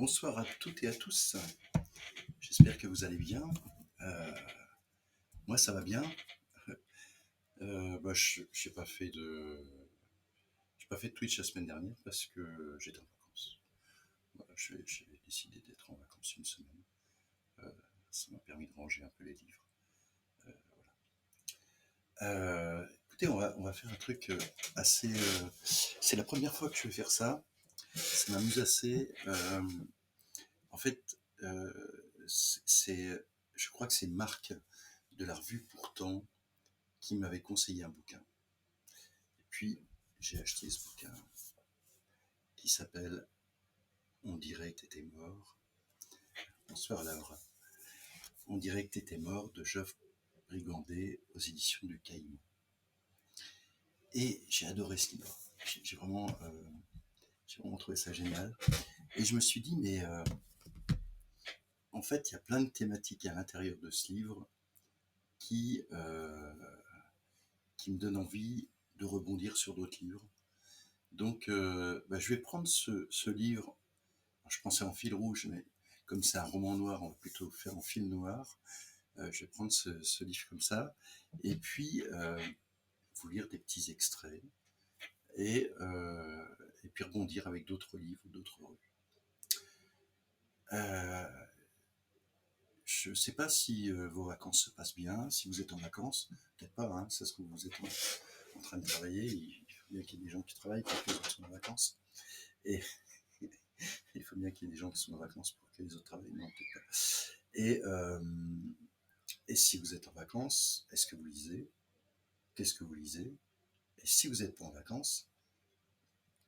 Bonsoir à toutes et à tous. J'espère que vous allez bien. Euh, Moi, ça va bien. Je n'ai pas fait de Twitch la semaine dernière parce que j'étais en vacances. Voilà, j'ai décidé d'être en vacances une semaine. Euh, Ça m'a permis de ranger un peu les livres. Écoutez, on va faire un truc assez. C'est la première fois que je vais faire ça. Ça m'amuse assez. En fait, je crois que c'est Marc de la revue Pourtant qui m'avait conseillé un bouquin. Et puis, j'ai acheté ce bouquin qui s'appelle On dirait que t'étais mort. Bonsoir Laura. On dirait que t'étais mort de Geoffre Brigandet aux éditions du Caïman. Et j'ai adoré ce livre. J'ai vraiment trouvé ça génial. Et je me suis dit, mais en fait, il y a plein de thématiques à l'intérieur de ce livre qui, euh, qui me donnent envie de rebondir sur d'autres livres. Donc, je vais prendre ce livre. Je pensais en fil rouge, mais comme c'est un roman noir, on va plutôt faire en fil noir. Je vais prendre ce livre comme ça, et puis vous lire des petits extraits, et, euh, et puis rebondir avec d'autres livres, d'autres revues. Euh, je ne sais pas si vos vacances se passent bien, si vous êtes en vacances, peut-être pas, hein, ça se trouve vous êtes en train de travailler, il faut bien qu'il y ait des gens qui travaillent pour que les autres soient en vacances, et il faut bien qu'il y ait des gens qui sont en vacances pour que les autres travaillent, non peut-être pas. Et, euh, Et si vous êtes en vacances, est-ce que vous lisez? Qu'est-ce que vous lisez? Et si vous n'êtes pas en vacances,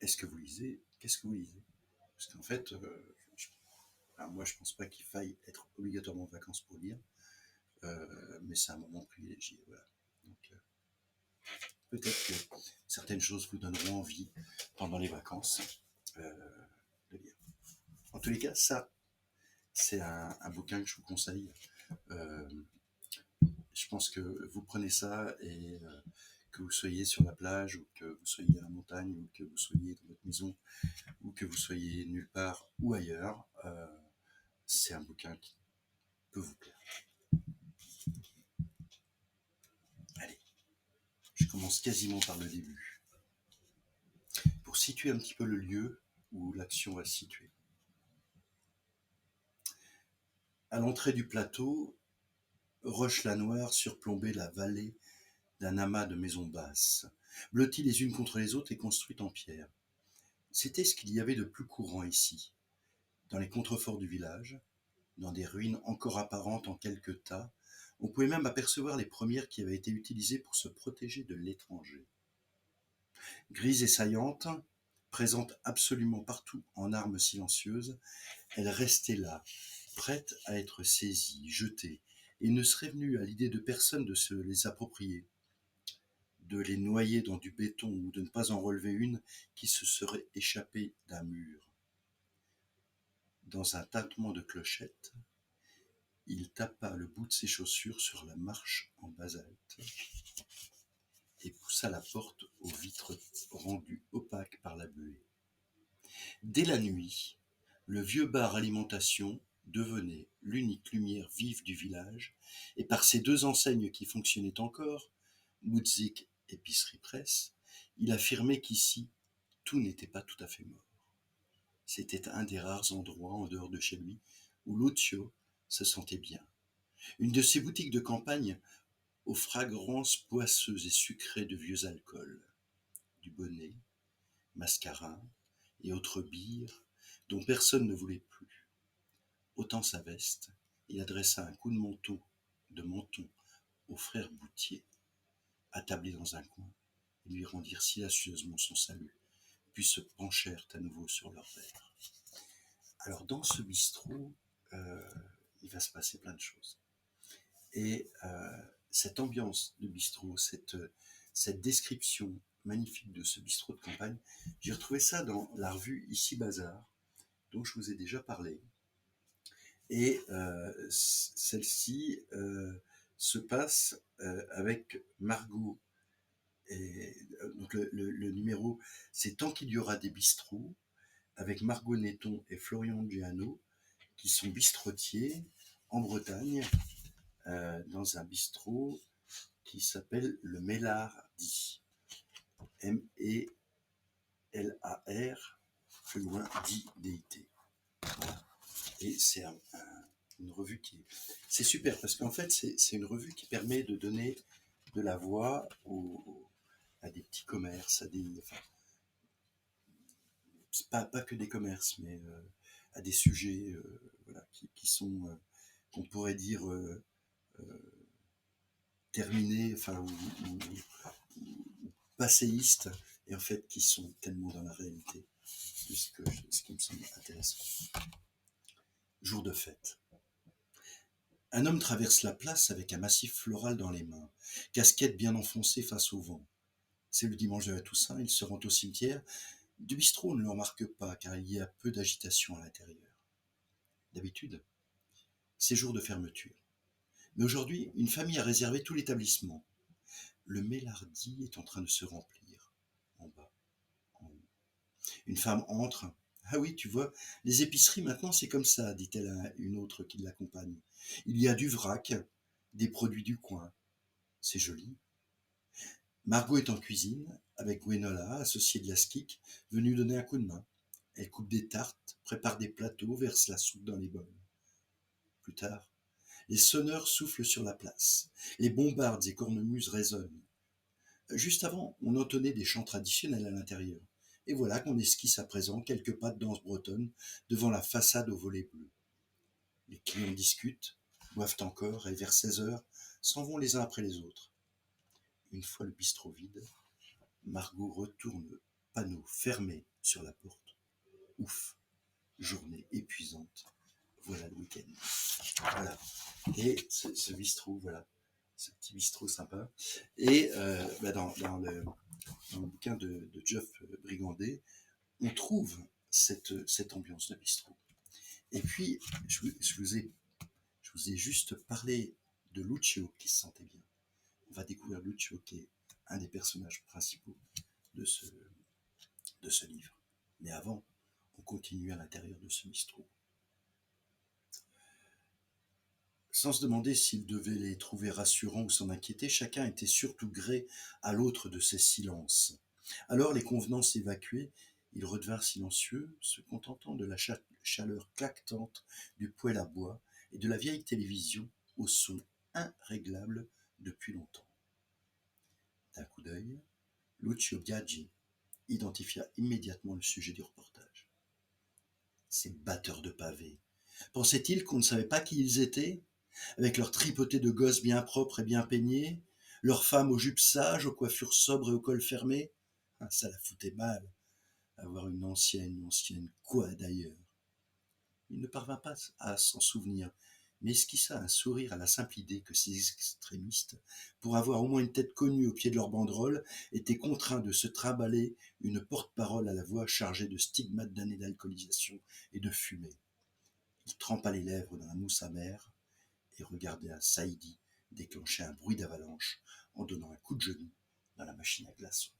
est-ce que vous lisez? Qu'est-ce que vous lisez? Parce qu'en fait, moi je pense pas qu'il faille être obligatoirement en vacances pour lire, mais c'est un moment privilégié. Voilà. Donc peut-être que certaines choses vous donneront envie pendant les vacances euh, de lire. En tous les cas, ça, c'est un bouquin que je vous conseille. Euh, je pense que vous prenez ça et que vous soyez sur la plage ou que vous soyez à la montagne ou que vous soyez dans votre maison ou que vous soyez nulle part ou ailleurs, c'est un bouquin qui peut vous plaire. Allez, je commence quasiment par le début pour situer un petit peu le lieu où l'action va se situer. À l'entrée du plateau, Roche-la-Noire surplombait la vallée d'un amas de maisons basses, blotties les unes contre les autres et construites en pierre. C'était ce qu'il y avait de plus courant ici, dans les contreforts du village, dans des ruines encore apparentes en quelques tas. On pouvait même apercevoir les premières qui avaient été utilisées pour se protéger de l'étranger. Grise et saillante, présente absolument partout en armes silencieuses, elle restait là, prête à être saisie, jetée, et ne serait venue à l'idée de personne de se les approprier, de les noyer dans du béton ou de ne pas en relever une qui se serait échappée d'un mur. Dans un tintement de clochette, il tapa le bout de ses chaussures sur la marche en basalte et poussa la porte aux vitres rendues opaques par la buée. Dès la nuit, le vieux bar alimentation devenait l'unique lumière vive du village, et par ces deux enseignes qui fonctionnaient encore, Mudzik Épicerie Presse, il affirmait qu'ici, tout n'était pas tout à fait mort. C'était un des rares endroits en dehors de chez lui où Lucio se sentait bien. Une de ces boutiques de campagne aux fragrances poisseuses et sucrées de vieux alcools, du bonnet, mascarin et autres bières dont personne ne voulait plus. Ôtant sa veste, il adressa un coup de menton au frère Boutier, attablé dans un coin, et lui rendirent silencieusement son salut, puis se penchèrent à nouveau sur leur verre. Alors dans ce bistrot, euh, il va se passer plein de choses. Et cette ambiance de bistrot, cette description magnifique de ce bistrot de campagne, j'ai retrouvé ça dans la revue Ici Bazar, dont je vous ai déjà parlé. Et celle-ci se passe avec Margot. Et donc le numéro, c'est Tant qu'il y aura des bistrots. avec Margot Netton et Florian Giano, qui sont bistrotiers en Bretagne, dans un bistrot qui s'appelle le Mélardi. M-E-L-A-R, plus loin, D-I-T. Voilà. Et c'est une revue qui... C'est super, parce qu'en fait, c'est une revue qui permet de donner de la voix à des petits commerces, à des... Enfin, pas que des commerces, mais à des sujets voilà, qui sont, qu'on pourrait dire, terminés, enfin, ou passéistes, et en fait qui sont tellement dans la réalité de ce qui me semble intéressant. Jour de fête. Un homme traverse la place avec un massif floral dans les mains, casquette bien enfoncée face au vent. C'est le dimanche de la Toussaint, il se rend au cimetière. Du bistrot, on ne le remarque pas car il y a peu d'agitation à l'intérieur. D'habitude, c'est jour de fermeture. Mais aujourd'hui, une famille a réservé tout l'établissement. Le Mélardi est en train de se remplir. En bas, en haut. Une femme entre. Ah oui, tu vois, les épiceries maintenant c'est comme ça, dit-elle à une autre qui l'accompagne. Il y a du vrac, des produits du coin. C'est joli. Margot est en cuisine, avec Gwenola, associée de la SKIC, venue donner un coup de main. Elle coupe des tartes, prépare des plateaux, verse la soupe dans les bols. Plus tard, les sonneurs soufflent sur la place. Les bombardes et cornemuses résonnent. Juste avant, on entonnait des chants traditionnels à l'intérieur. Et voilà qu'on esquisse à présent quelques pas de danse bretonne devant la façade aux volets bleus. Les clients discutent, boivent encore, et vers 16 heures, s'en vont les uns après les autres. Une fois le bistrot vide, Margot retourne le panneau fermé sur la porte. Ouf, journée épuisante. Voilà le week-end. Voilà. Et ce bistrot, voilà, ce petit bistrot sympa. Et dans le bouquin de Geoff Brigandet, on trouve cette ambiance de bistrot. Et puis, je vous ai juste parlé de Lucio qui se sentait bien. On va découvrir Lucio qui est un des personnages principaux de ce livre. Mais avant, on continue à l'intérieur de ce bistrot. Sans se demander s'il devait les trouver rassurants ou s'en inquiéter, chacun était surtout gré à l'autre de ses silences. Alors, les convenances évacuées, ils redevinrent silencieux, se contentant de la chaleur claquetante du poêle à bois et de la vieille télévision au son irréglable depuis longtemps. D'un coup d'œil, Lucio Biaggi identifia immédiatement le sujet du reportage. Ces batteurs de pavés. Pensaient-ils qu'on ne savait pas qui ils étaient, avec leurs tripotés de gosses bien propres et bien peignés, leurs femmes aux jupes sages, aux coiffures sobres et au col fermé? Ça la foutait mal, avoir une ancienne quoi d'ailleurs? Il ne parvint pas à s'en souvenir, mais esquissa un sourire à la simple idée que ces extrémistes, pour avoir au moins une tête connue au pied de leur banderole, étaient contraints de se trimballer une porte-parole à la voix chargée de stigmates d'années d'alcoolisation et de fumée. Il trempa les lèvres dans la mousse amère et regardait un Saïdi déclencher un bruit d'avalanche en donnant un coup de genou dans la machine à glaçons.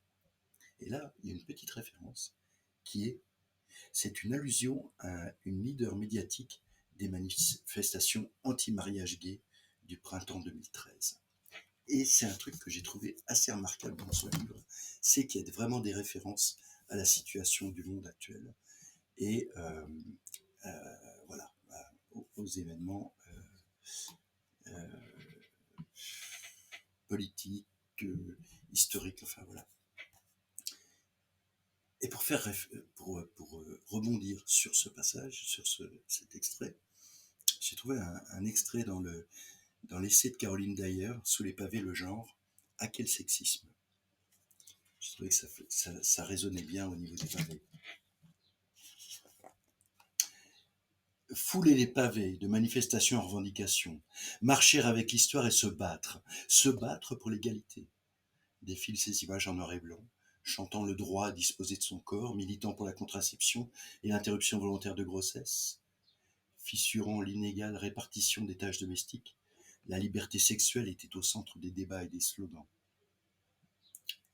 Et là, il y a une petite référence c'est une allusion à une leader médiatique des manifestations anti-mariage gay du printemps 2013. Et c'est un truc que j'ai trouvé assez remarquable dans ce livre, c'est qu'il y a vraiment des références à la situation du monde actuel et voilà, aux événements politiques, historiques, enfin voilà. Et pour rebondir sur ce passage, sur cet extrait, j'ai trouvé un extrait dans l'essai de Caroline Dyer, Sous les pavés, le genre, à quel sexisme. Je trouvais que ça résonnait bien au niveau des pavés. Fouler les pavés de manifestations en revendication, marcher avec l'histoire et se battre pour l'égalité. Défilent ces images en noir et blanc, chantant le droit à disposer de son corps, militant pour la contraception et l'interruption volontaire de grossesse, fissurant l'inégale répartition des tâches domestiques, la liberté sexuelle était au centre des débats et des slogans.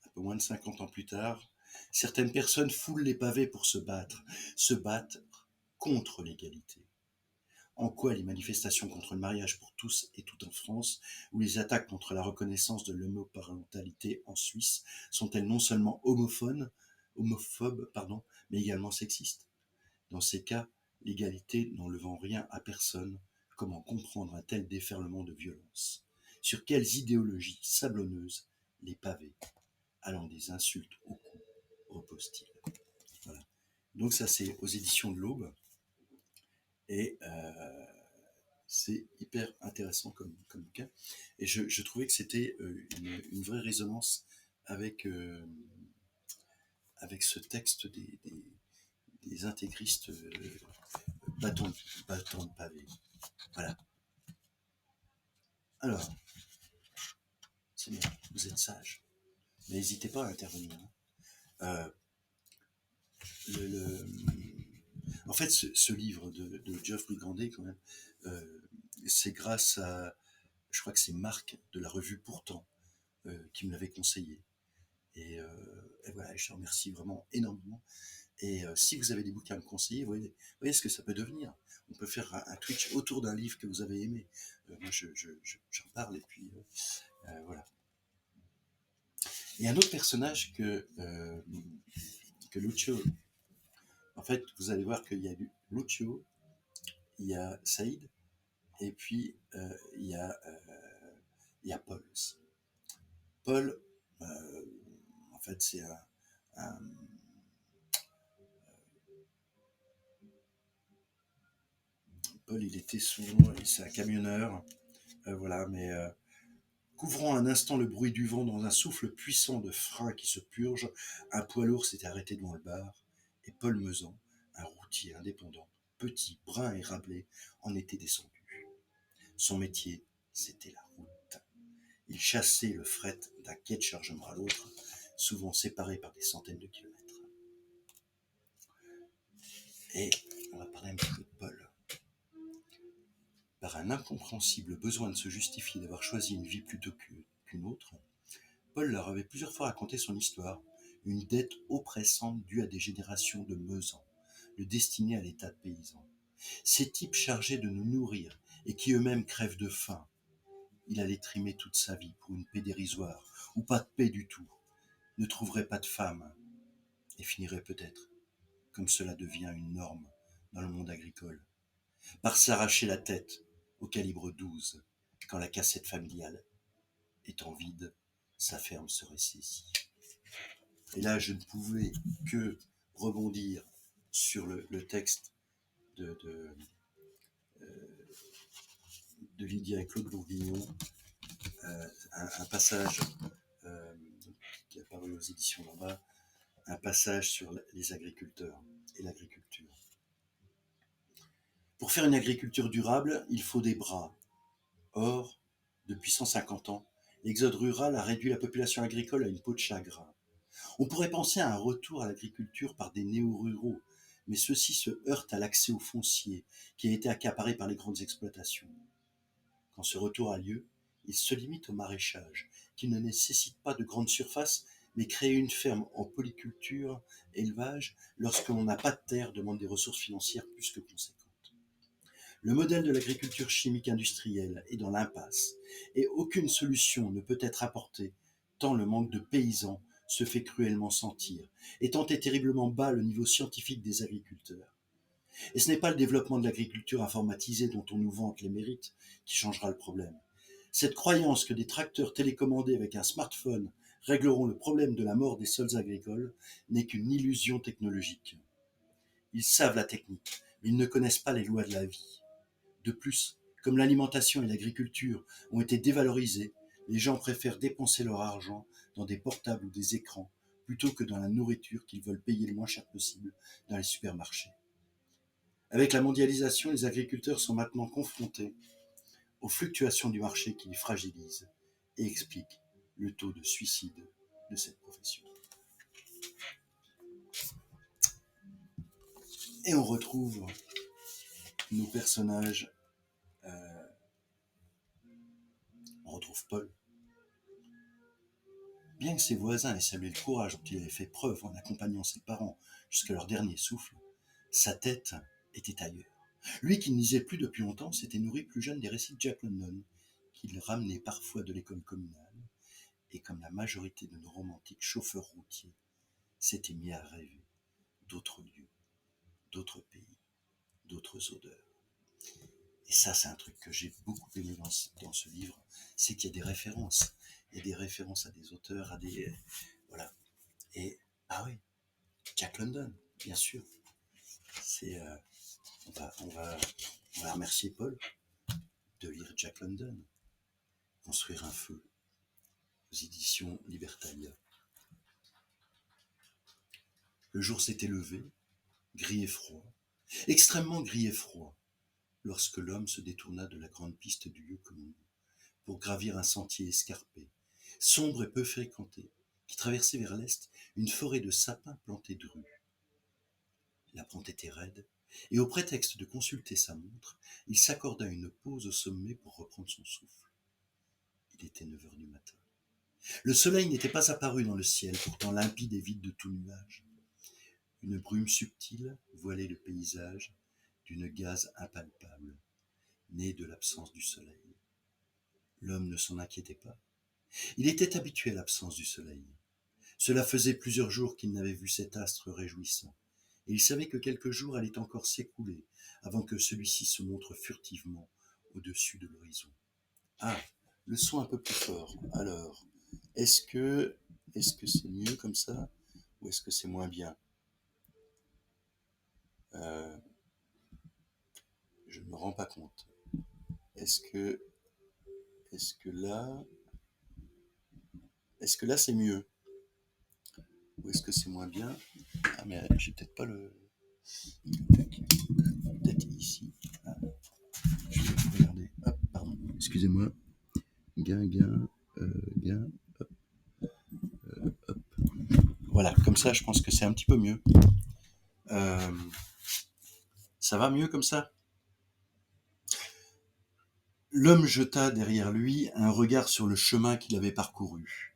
Un peu moins de 50 ans plus tard, Certaines personnes foulent les pavés pour se battre contre l'égalité. En quoi les manifestations contre le mariage pour tous et tout en France, ou les attaques contre la reconnaissance de l'homoparentalité en Suisse, sont-elles non seulement homophobes, mais également sexistes? Dans ces cas, l'égalité n'enlevant rien à personne, comment comprendre un tel déferlement de violence? Sur quelles idéologies sablonneuses les pavés, allant des insultes au cou, reposent-ils? Voilà. Donc ça, c'est aux éditions de l'Aube. Et c'est hyper intéressant comme bouquin. Et je trouvais que c'était une vraie résonance avec, avec ce texte des intégristes bâtons de pavé. Voilà. Alors, c'est bien, vous êtes sages. Mais n'hésitez pas à intervenir. Hein. En fait, ce livre de Geoffrey Grandet, quand même, c'est grâce à, je crois que c'est Marc de la revue Pourtant qui me l'avait conseillé. Et voilà, je te remercie vraiment énormément. Et si vous avez des bouquins à me conseiller, vous voyez ce que ça peut devenir. On peut faire un Twitch autour d'un livre que vous avez aimé. Moi, j'en parle et puis voilà. Il y a un autre personnage que Lucio. En fait, vous allez voir qu'il y a Lucio, il y a Saïd, et puis il y a Paul aussi. Paul, en fait, c'est un Paul, il était souvent, c'est un camionneur, voilà, mais couvrant un instant le bruit du vent dans un souffle puissant de frein qui se purge, un poids lourd s'était arrêté devant le bar, et Paul Mezan, un routier indépendant, petit, brun et râblé, en était descendu. Son métier, c'était la route. Il chassait le fret d'un quai de chargement à l'autre, souvent séparés par des centaines de kilomètres. Et on va parler un petit peu de Paul. Par un incompréhensible besoin de se justifier d'avoir choisi une vie plutôt qu'une autre, Paul leur avait plusieurs fois raconté son histoire, une dette oppressante due à des générations de Mezans, le destiné à l'état de paysan. Ces types chargés de nous nourrir et qui eux-mêmes crèvent de faim. Il allait trimer toute sa vie pour une paix dérisoire, ou pas de paix du tout, ne trouverait pas de femme, et finirait peut-être, comme cela devient une norme dans le monde agricole, par s'arracher la tête au calibre 12, quand la cassette familiale étant vide, sa ferme serait saisie. Et là, je ne pouvais que rebondir sur le texte de Lydia et Claude Bourguignon, un passage qui est apparu aux éditions d'en bas, un passage sur les agriculteurs et l'agriculture. Pour faire une agriculture durable, il faut des bras. Or, depuis 150 ans, l'exode rural a réduit la population agricole à une peau de chagrin. On pourrait penser à un retour à l'agriculture par des néo-ruraux, mais ceux-ci se heurtent à l'accès au foncier qui a été accaparé par les grandes exploitations. Quand ce retour a lieu, il se limite au maraîchage, qui ne nécessite pas de grandes surfaces, mais créer une ferme en polyculture, élevage, lorsque l'on n'a pas de terre, demande des ressources financières plus que conséquentes. Le modèle de l'agriculture chimique industrielle est dans l'impasse, et aucune solution ne peut être apportée, tant le manque de paysans se fait cruellement sentir, et tant est terriblement bas le niveau scientifique des agriculteurs. Et ce n'est pas le développement de l'agriculture informatisée dont on nous vante les mérites qui changera le problème. Cette croyance que des tracteurs télécommandés avec un smartphone régleront le problème de la mort des sols agricoles n'est qu'une illusion technologique. Ils savent la technique, mais ils ne connaissent pas les lois de la vie. De plus, comme l'alimentation et l'agriculture ont été dévalorisées, les gens préfèrent dépenser leur argent dans des portables ou des écrans plutôt que dans la nourriture qu'ils veulent payer le moins cher possible dans les supermarchés. Avec la mondialisation, les agriculteurs sont maintenant confrontés aux fluctuations du marché qui les fragilisent et expliquent le taux de suicide de cette profession. Et on retrouve nos personnages. On retrouve Paul. Bien que ses voisins et saluait le courage dont il avait fait preuve en accompagnant ses parents jusqu'à leur dernier souffle, sa tête était ailleurs. Lui qui ne lisait plus depuis longtemps s'était nourri plus jeune des récits de Jack London, qu'il ramenait parfois de l'école communale, et comme la majorité de nos romantiques chauffeurs routiers, s'était mis à rêver d'autres lieux, d'autres pays, d'autres odeurs. Et ça, c'est un truc que j'ai beaucoup aimé dans ce livre, c'est qu'il y a des références. Il y a des références à des auteurs, à des... Voilà. Et, ah oui, Jack London, bien sûr. C'est... on va remercier Paul de lire Jack London. Construire un feu, aux éditions Libertalia. Le jour s'était levé, gris et froid, extrêmement gris et froid, lorsque l'homme se détourna de la grande piste du lieu commun pour gravir un sentier escarpé, sombre et peu fréquenté, qui traversait vers l'est une forêt de sapins plantés de rues. La pente était raide, et au prétexte de consulter sa montre, il s'accorda une pause au sommet pour reprendre son souffle. Il était 9 heures du matin. Le soleil n'était pas apparu dans le ciel, pourtant limpide et vide de tout nuage. Une brume subtile voilait le paysage d'une gaze impalpable, née de l'absence du soleil. L'homme ne s'en inquiétait pas. Il était habitué à l'absence du soleil. Cela faisait plusieurs jours qu'il n'avait vu cet astre réjouissant, et il savait que quelques jours allaient encore s'écouler avant que celui-ci se montre furtivement au-dessus de l'horizon. Ah, le son un peu plus fort. Alors, est-ce que c'est mieux comme ça ou est-ce que c'est moins bien? Je ne me rends pas compte. Est-ce que est-ce que là est-ce que là c'est mieux ou est-ce que c'est moins bien? Ah mais j'ai peut-être pas le peut-être ici. Ah, je vais regarder. Hop, pardon. Excusez-moi. Gain, gain. Hop. Voilà, comme ça, je pense que c'est un petit peu mieux. Ça va mieux comme ça? L'homme jeta derrière lui un regard sur le chemin qu'il avait parcouru.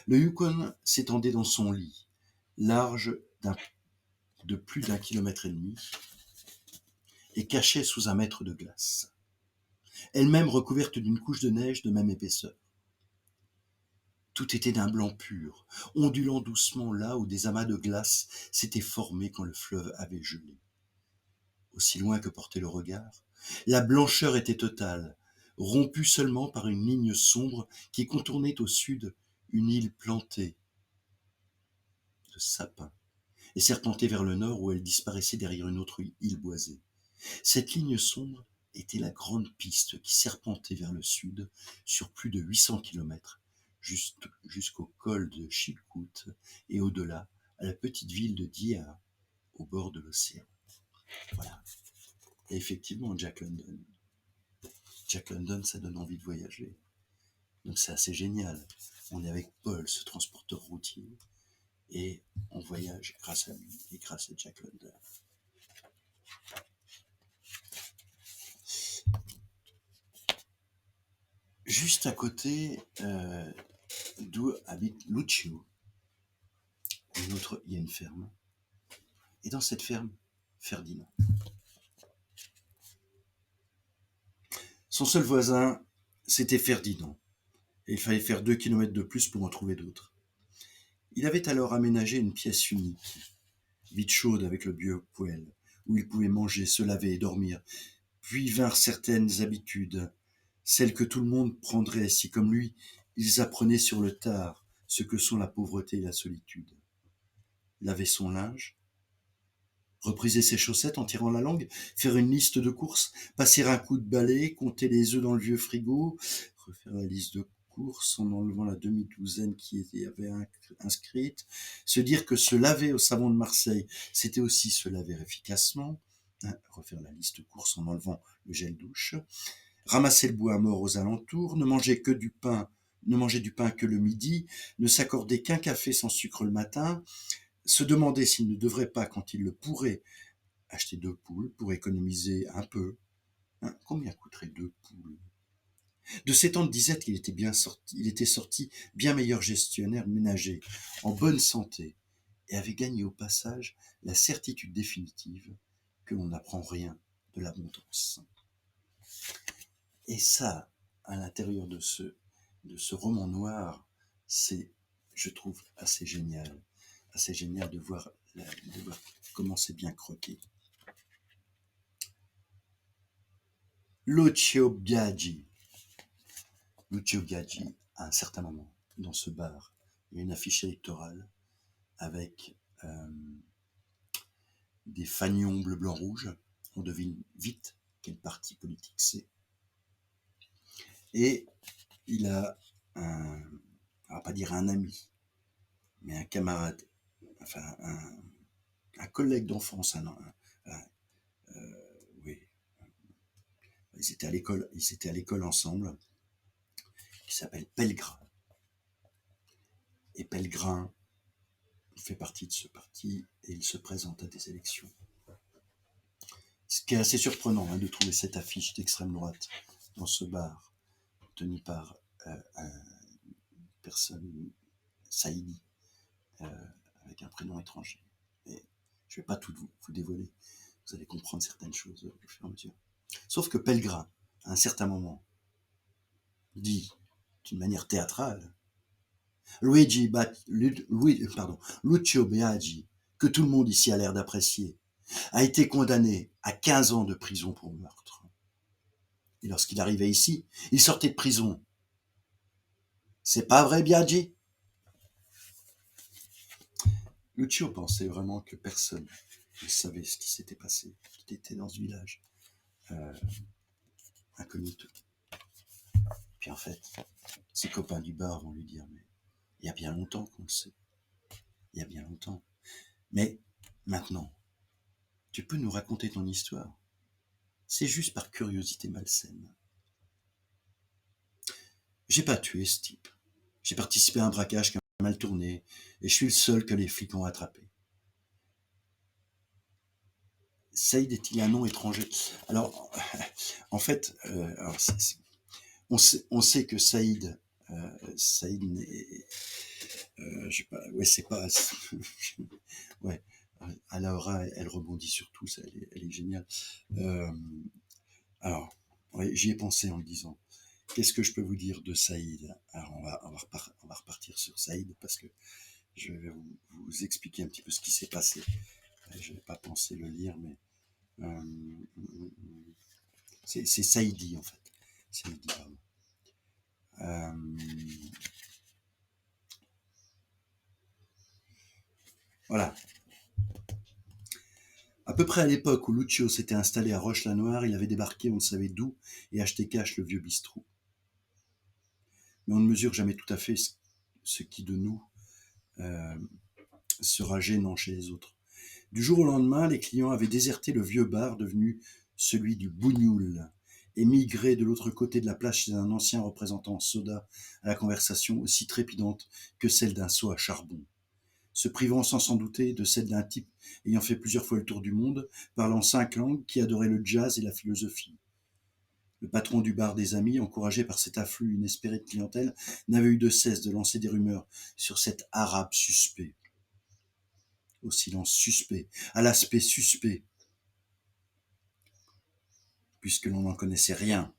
Le Yukon s'étendait dans son lit, large de plus d'1,5 kilomètre, et cachait sous un mètre de glace, elle-même recouverte d'une couche de neige de même épaisseur. Tout était d'un blanc pur, ondulant doucement là où des amas de glace s'étaient formés quand le fleuve avait gelé. Aussi loin que portait le regard, la blancheur était totale, rompue seulement par une ligne sombre qui contournait au sud une île plantée de sapins et serpentait vers le nord où elle disparaissait derrière une autre île boisée. Cette ligne sombre était la grande piste qui serpentait vers le sud sur plus de 800 kilomètres jusqu'au col de Chilkoot et au-delà à la petite ville de Dia au bord de l'océan. Voilà. Et effectivement, Jack London. Jack London, ça donne envie de voyager. Donc c'est assez génial. On est avec Paul, ce transporteur routier, et on voyage grâce à lui et grâce à Jack London. Juste à côté d'où habite Lucio, il y a une ferme. Et dans cette ferme, Ferdinand. Son seul voisin, c'était Ferdinand. Et il fallait faire 2 kilomètres de plus pour en trouver d'autres. Il avait alors aménagé une pièce unique, vite chaude avec le biopoêle, où il pouvait manger, se laver et dormir. Puis vinrent certaines habitudes, celles que tout le monde prendrait si, comme lui, ils apprenaient sur le tard ce que sont la pauvreté et la solitude. Laver son linge, repriser ses chaussettes en tirant la langue, faire une liste de courses, passer un coup de balai, compter les œufs dans le vieux frigo, refaire la liste de courses en enlevant la demi-douzaine qui y avait inscrite, se dire que se laver au savon de Marseille, c'était aussi se laver efficacement, refaire la liste de courses en enlevant le gel douche, ramasser le bois mort aux alentours, ne manger du pain que le midi, ne s'accorder qu'un café sans sucre le matin, se demander s'il ne devrait pas, quand il le pourrait, acheter 2 poules pour économiser un peu. Combien coûterait 2 poules? De ses temps de disette, il était sorti bien meilleur gestionnaire ménager, en bonne santé, et avait gagné au passage la certitude définitive que l'on n'apprend rien de l'abondance. Et ça, à l'intérieur de ce roman noir, c'est, je trouve, assez génial de voir, de voir comment c'est bien croqué. Lucio Biaggi. Lucio Biaggi, à un certain moment, dans ce bar, il y a une affiche électorale avec des fanions bleu, blanc, rouge. On devine vite quel parti politique c'est. Et il a on va pas dire un ami, mais un camarade, enfin un collègue d'enfance, oui, ils étaient à l'école ensemble, qui s'appelle Pellegrin. Et Pellegrin fait partie de ce parti et il se présente à des élections. Ce qui est assez surprenant de trouver cette affiche d'extrême droite dans ce bar, tenu par une personne, Saïdi, avec un prénom étranger. Et je ne vais pas tout vous dévoiler, vous allez comprendre certaines choses au fur et à mesure. Sauf que Pellegrin, à un certain moment, dit d'une manière théâtrale, Lucio Biaggi, que tout le monde ici a l'air d'apprécier, a été condamné à 15 ans de prison pour meurtre. Et lorsqu'il arrivait ici, il sortait de prison. C'est pas vrai, Biaggi? Lucio pensait vraiment que personne ne savait ce qui s'était passé, qu'il était dans ce village incognito. Puis en fait, ses copains du bar vont lui dire, mais il y a bien longtemps qu'on le sait. Il y a bien longtemps. Mais maintenant, tu peux nous raconter ton histoire. C'est juste par curiosité malsaine. J'ai pas tué ce type. J'ai participé à un braquage qui a mal tourné et je suis le seul que les flics ont attrapé. Saïd est-il un nom étranger? Alors, en fait, on sait que Saïd n'est, je sais pas, ouais, c'est pas, ouais. Alaora, elle rebondit sur tout, ça, elle est géniale. Alors, ouais, j'y ai pensé en le disant. Qu'est-ce que je peux vous dire de Saïd? Alors, on va repartir sur Saïd parce que je vais vous expliquer un petit peu ce qui s'est passé. Je n'avais pas pensé le lire, mais c'est Saïdi en fait. Saïdi, pardon. Voilà. À peu près à l'époque où Lucio s'était installé à Roche-la-Noire, il avait débarqué on ne savait d'où et acheté cash le vieux bistrot. Mais on ne mesure jamais tout à fait ce qui de nous sera gênant chez les autres. Du jour au lendemain, les clients avaient déserté le vieux bar devenu celui du Bougnoul et migré de l'autre côté de la place chez un ancien représentant soda à la conversation aussi trépidante que celle d'un seau à charbon, se privant sans s'en douter de celle d'un type ayant fait plusieurs fois le tour du monde, parlant 5 langues, qui adorait le jazz et la philosophie. Le patron du bar des Amis, encouragé par cet afflux inespéré de clientèle, n'avait eu de cesse de lancer des rumeurs sur cet arabe suspect. Au silence suspect, à l'aspect suspect, puisque l'on n'en connaissait rien,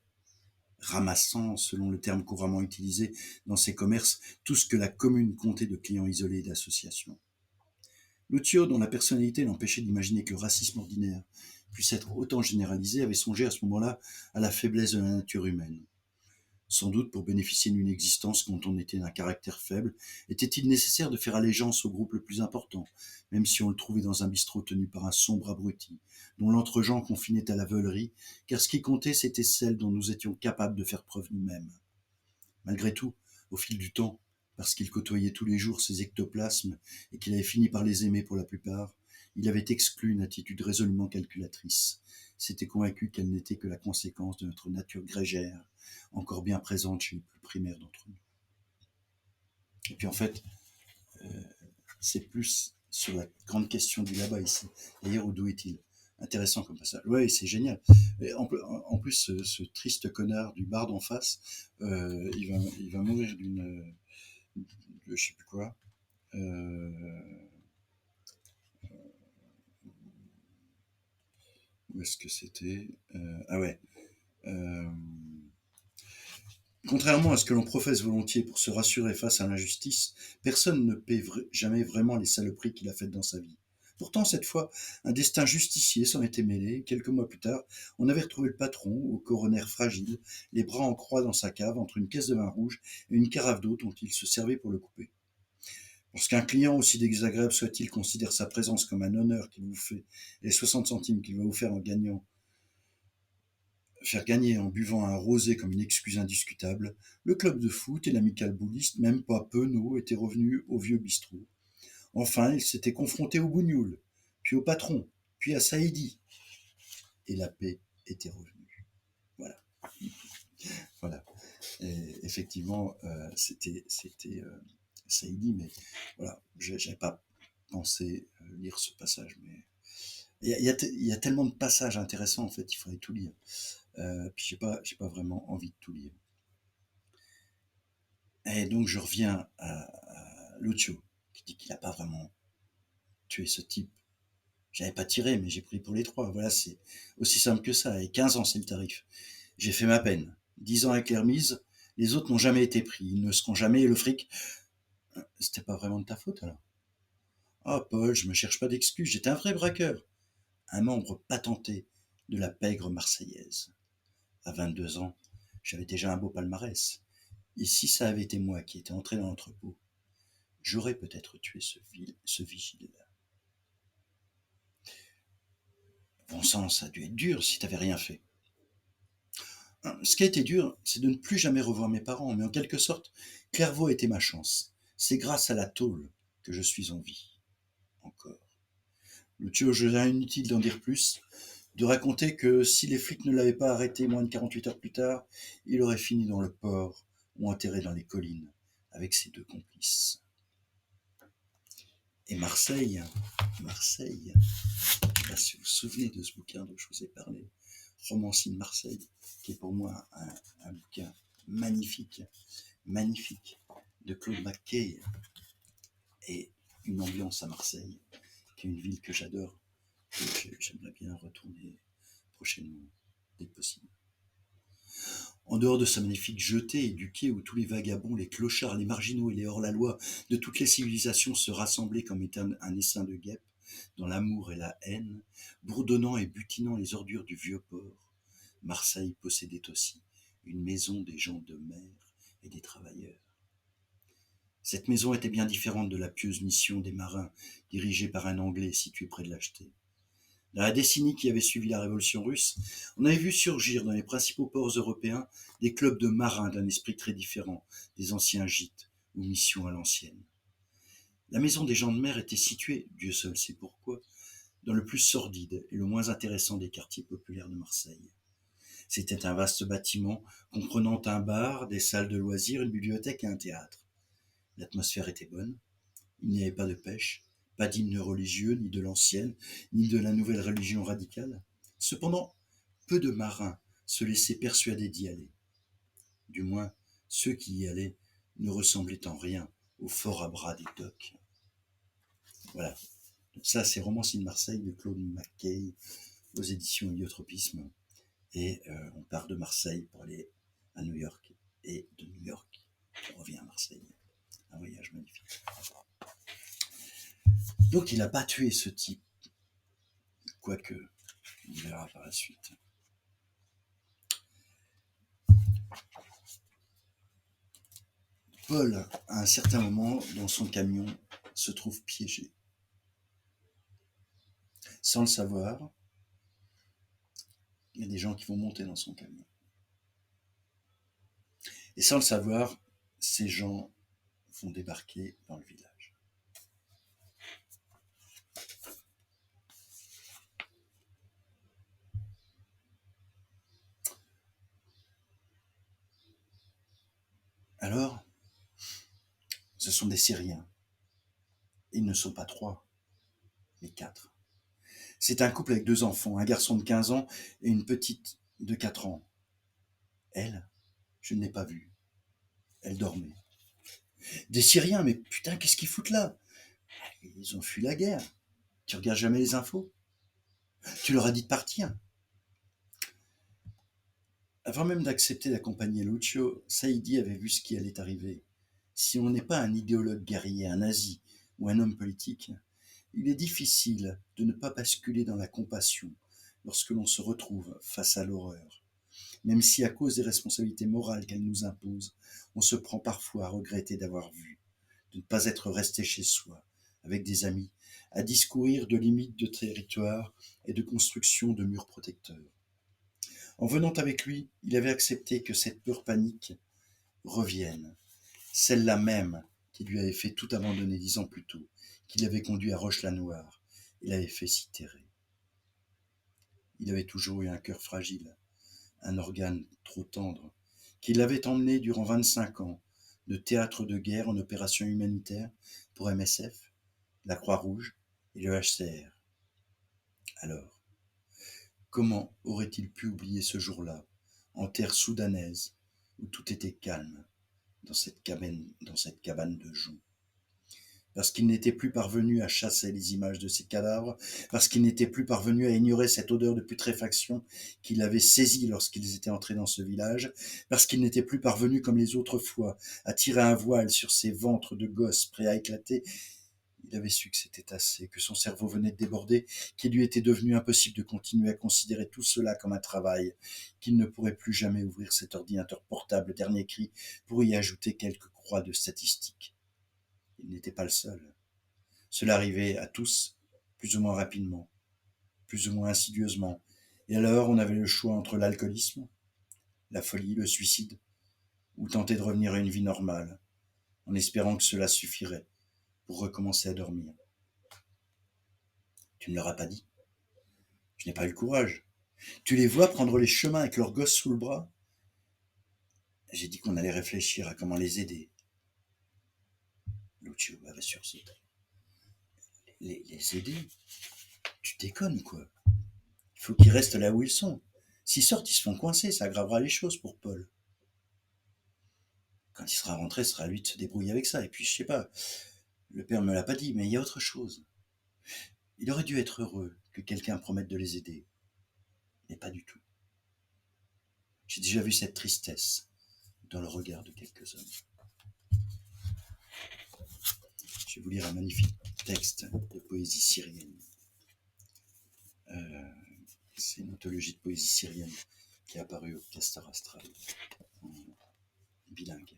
ramassant, selon le terme couramment utilisé dans ces commerces, tout ce que la commune comptait de clients isolés et d'associations. Lucio, dont la personnalité l'empêchait d'imaginer que le racisme ordinaire puisse être autant généralisé, avait songé à ce moment-là à la faiblesse de la nature humaine. Sans doute, pour bénéficier d'une existence quand on était d'un caractère faible, était-il nécessaire de faire allégeance au groupe le plus important, même si on le trouvait dans un bistrot tenu par un sombre abruti, dont l'entre-gens confinait à la veulerie, car ce qui comptait, c'était celle dont nous étions capables de faire preuve nous-mêmes. Malgré tout, au fil du temps, parce qu'il côtoyait tous les jours ces ectoplasmes et qu'il avait fini par les aimer pour la plupart, il avait exclu une attitude résolument calculatrice, s'était convaincu qu'elle n'était que la conséquence de notre nature grégère, encore bien présente chez les plus primaires d'entre nous. Et puis en fait, c'est plus sur la grande question du là-bas ici. D'ailleurs, d'où est-il? Intéressant comme passage. Ouais, c'est génial. Et en plus, ce triste connard du bar d'en face, il va mourir de je sais plus quoi. Euh, Où est-ce que c'était? Ah ouais. Euh, Contrairement à ce que l'on professe volontiers pour se rassurer face à l'injustice, personne ne paie jamais vraiment les saloperies qu'il a faites dans sa vie. Pourtant, cette fois, un destin justicier s'en était mêlé. Quelques mois plus tard, on avait retrouvé le patron, au coroner fragile, les bras en croix dans sa cave, entre une caisse de vin rouge et une carafe d'eau dont il se servait pour le couper. Lorsqu'un client, aussi désagréable soit-il, considère sa présence comme un honneur qu'il vous fait et les 60 centimes qu'il va vous faire gagner en buvant un rosé comme une excuse indiscutable, le club de foot et l'amicale bouddhiste, même pas penaud, étaient revenus au vieux bistrot. Enfin, ils s'étaient confrontés au bougnoul, puis au patron, puis à Saïdi, et la paix était revenue. Voilà. Voilà. Et effectivement, c'était Saïdi, mais voilà, j'avais pas pensé lire ce passage, mais il y a tellement de passages intéressants en fait, il faudrait tout lire. Puis j'ai pas vraiment envie de tout lire. Et donc je reviens à Lucio, qui dit qu'il n'a pas vraiment tué ce type. J'avais pas tiré, mais j'ai pris pour les trois. Voilà, c'est aussi simple que ça. Et 15 ans, c'est le tarif. J'ai fait ma peine. 10 ans avec l'Hermise, les autres n'ont jamais été pris. Ils ne seront jamais. Et le fric, c'était pas vraiment de ta faute alors. Ah, Paul, je me cherche pas d'excuses. J'étais un vrai braqueur. Un membre patenté de la pègre marseillaise. À 22 ans, j'avais déjà un beau palmarès. Et si ça avait été moi qui étais entré dans l'entrepôt, j'aurais peut-être tué ce vigile. Bon sang, ça a dû être dur si t'avais rien fait. Ce qui a été dur, c'est de ne plus jamais revoir mes parents, mais en quelque sorte, Clairvaux était ma chance. C'est grâce à la tôle que je suis en vie. Encore. Le tueur, je inutile d'en dire plus, de raconter que si les flics ne l'avaient pas arrêté moins de 48 heures plus tard, il aurait fini dans le port ou enterré dans les collines avec ses deux complices. Et Marseille, Marseille, je sais pas si vous vous souvenez de ce bouquin dont je vous ai parlé, Romancier de Marseille, qui est pour moi un bouquin magnifique, magnifique, de Claude McKay, et une ambiance à Marseille, qui est une ville que j'adore, et que j'aimerais bien retourner prochainement, dès que possible. En dehors de sa magnifique jetée et du quai où tous les vagabonds, les clochards, les marginaux et les hors-la-loi de toutes les civilisations se rassemblaient comme étant un essaim de guêpes, dans l'amour et la haine, bourdonnant et butinant les ordures du vieux port, Marseille possédait aussi une maison des gens de mer et des travailleurs. Cette maison était bien différente de la pieuse mission des marins dirigée par un Anglais situé près de l'Acheté. Dans la décennie qui avait suivi la révolution russe, on avait vu surgir dans les principaux ports européens des clubs de marins d'un esprit très différent des anciens gîtes ou missions à l'ancienne. La maison des gens de mer était située, Dieu seul sait pourquoi, dans le plus sordide et le moins intéressant des quartiers populaires de Marseille. C'était un vaste bâtiment comprenant un bar, des salles de loisirs, une bibliothèque et un théâtre. L'atmosphère était bonne, il n'y avait pas de pêche, pas d'hymne religieux, ni de l'ancienne, ni de la nouvelle religion radicale. Cependant, peu de marins se laissaient persuader d'y aller. Du moins, ceux qui y allaient ne ressemblaient en rien au fort à bras des docks. Voilà. Donc ça, c'est Romancier de Marseille de Claude McKay aux éditions Héliotropisme. Et on part de Marseille pour aller à New York. Et de New York, on revient à Marseille. Un voyage magnifique. Donc il n'a pas tué ce type, quoique, on verra par la suite. Paul, à un certain moment, dans son camion, se trouve piégé. Sans le savoir, il y a des gens qui vont monter dans son camion. Et sans le savoir, ces gens vont débarquer dans le village. Alors, ce sont des Syriens. Ils ne sont pas 3, mais 4. C'est un couple avec 2 enfants, un garçon de 15 ans et une petite de 4 ans. Elle, je ne l'ai pas vue. Elle dormait. Des Syriens, mais putain, qu'est-ce qu'ils foutent là? Ils ont fui la guerre. Tu regardes jamais les infos? Tu leur as dit de partir? Avant même d'accepter d'accompagner Lucio, Saïdi avait vu ce qui allait arriver. Si on n'est pas un idéologue guerrier, un nazi ou un homme politique, il est difficile de ne pas basculer dans la compassion lorsque l'on se retrouve face à l'horreur. Même si à cause des responsabilités morales qu'elle nous impose, on se prend parfois à regretter d'avoir vu, de ne pas être resté chez soi, avec des amis, à discourir de limites de territoire et de construction de murs protecteurs. En venant avec lui, il avait accepté que cette peur panique revienne, celle-là même qui lui avait fait tout abandonner 10 ans plus tôt, qui l'avait conduit à Roche-la-Noire et l'avait fait s'y terrer. Il avait toujours eu un cœur fragile, un organe trop tendre, qui l'avait emmené durant 25 ans de théâtre de guerre en opération humanitaire pour MSF, la Croix-Rouge et le HCR. Alors, comment aurait-il pu oublier ce jour-là, en terre soudanaise, où tout était calme, dans cette cabane de joncs? Parce qu'il n'était plus parvenu à chasser les images de ces cadavres, parce qu'il n'était plus parvenu à ignorer cette odeur de putréfaction qui l'avait saisi lorsqu'ils étaient entrés dans ce village, parce qu'il n'était plus parvenu, comme les autres fois, à tirer un voile sur ces ventres de gosses prêts à éclater. Il avait su que c'était assez, que son cerveau venait de déborder, qu'il lui était devenu impossible de continuer à considérer tout cela comme un travail, qu'il ne pourrait plus jamais ouvrir cet ordinateur portable dernier cri pour y ajouter quelques croix de statistiques. Il n'était pas le seul. Cela arrivait à tous, plus ou moins rapidement, plus ou moins insidieusement. Et alors, on avait le choix entre l'alcoolisme, la folie, le suicide, ou tenter de revenir à une vie normale, en espérant que cela suffirait pour recommencer à dormir. Tu ne leur as pas dit. Je n'ai pas eu le courage. Tu les vois prendre les chemins avec leurs gosses sous le bras? J'ai dit qu'on allait réfléchir à comment les aider. Lucio avait sursauté. Les aider? Tu déconnes, quoi. Il faut qu'ils restent là où ils sont. S'ils sortent, ils se font coincer, ça aggravera les choses pour Paul. Quand il sera rentré, ce sera à lui de se débrouiller avec ça. Et puis, je sais pas, le père me l'a pas dit, mais il y a autre chose. Il aurait dû être heureux que quelqu'un promette de les aider. Mais pas du tout. J'ai déjà vu cette tristesse dans le regard de quelques hommes. Je vais vous lire un magnifique texte de poésie syrienne. C'est une anthologie de poésie syrienne qui est apparue au Castor Astral, en bilingue.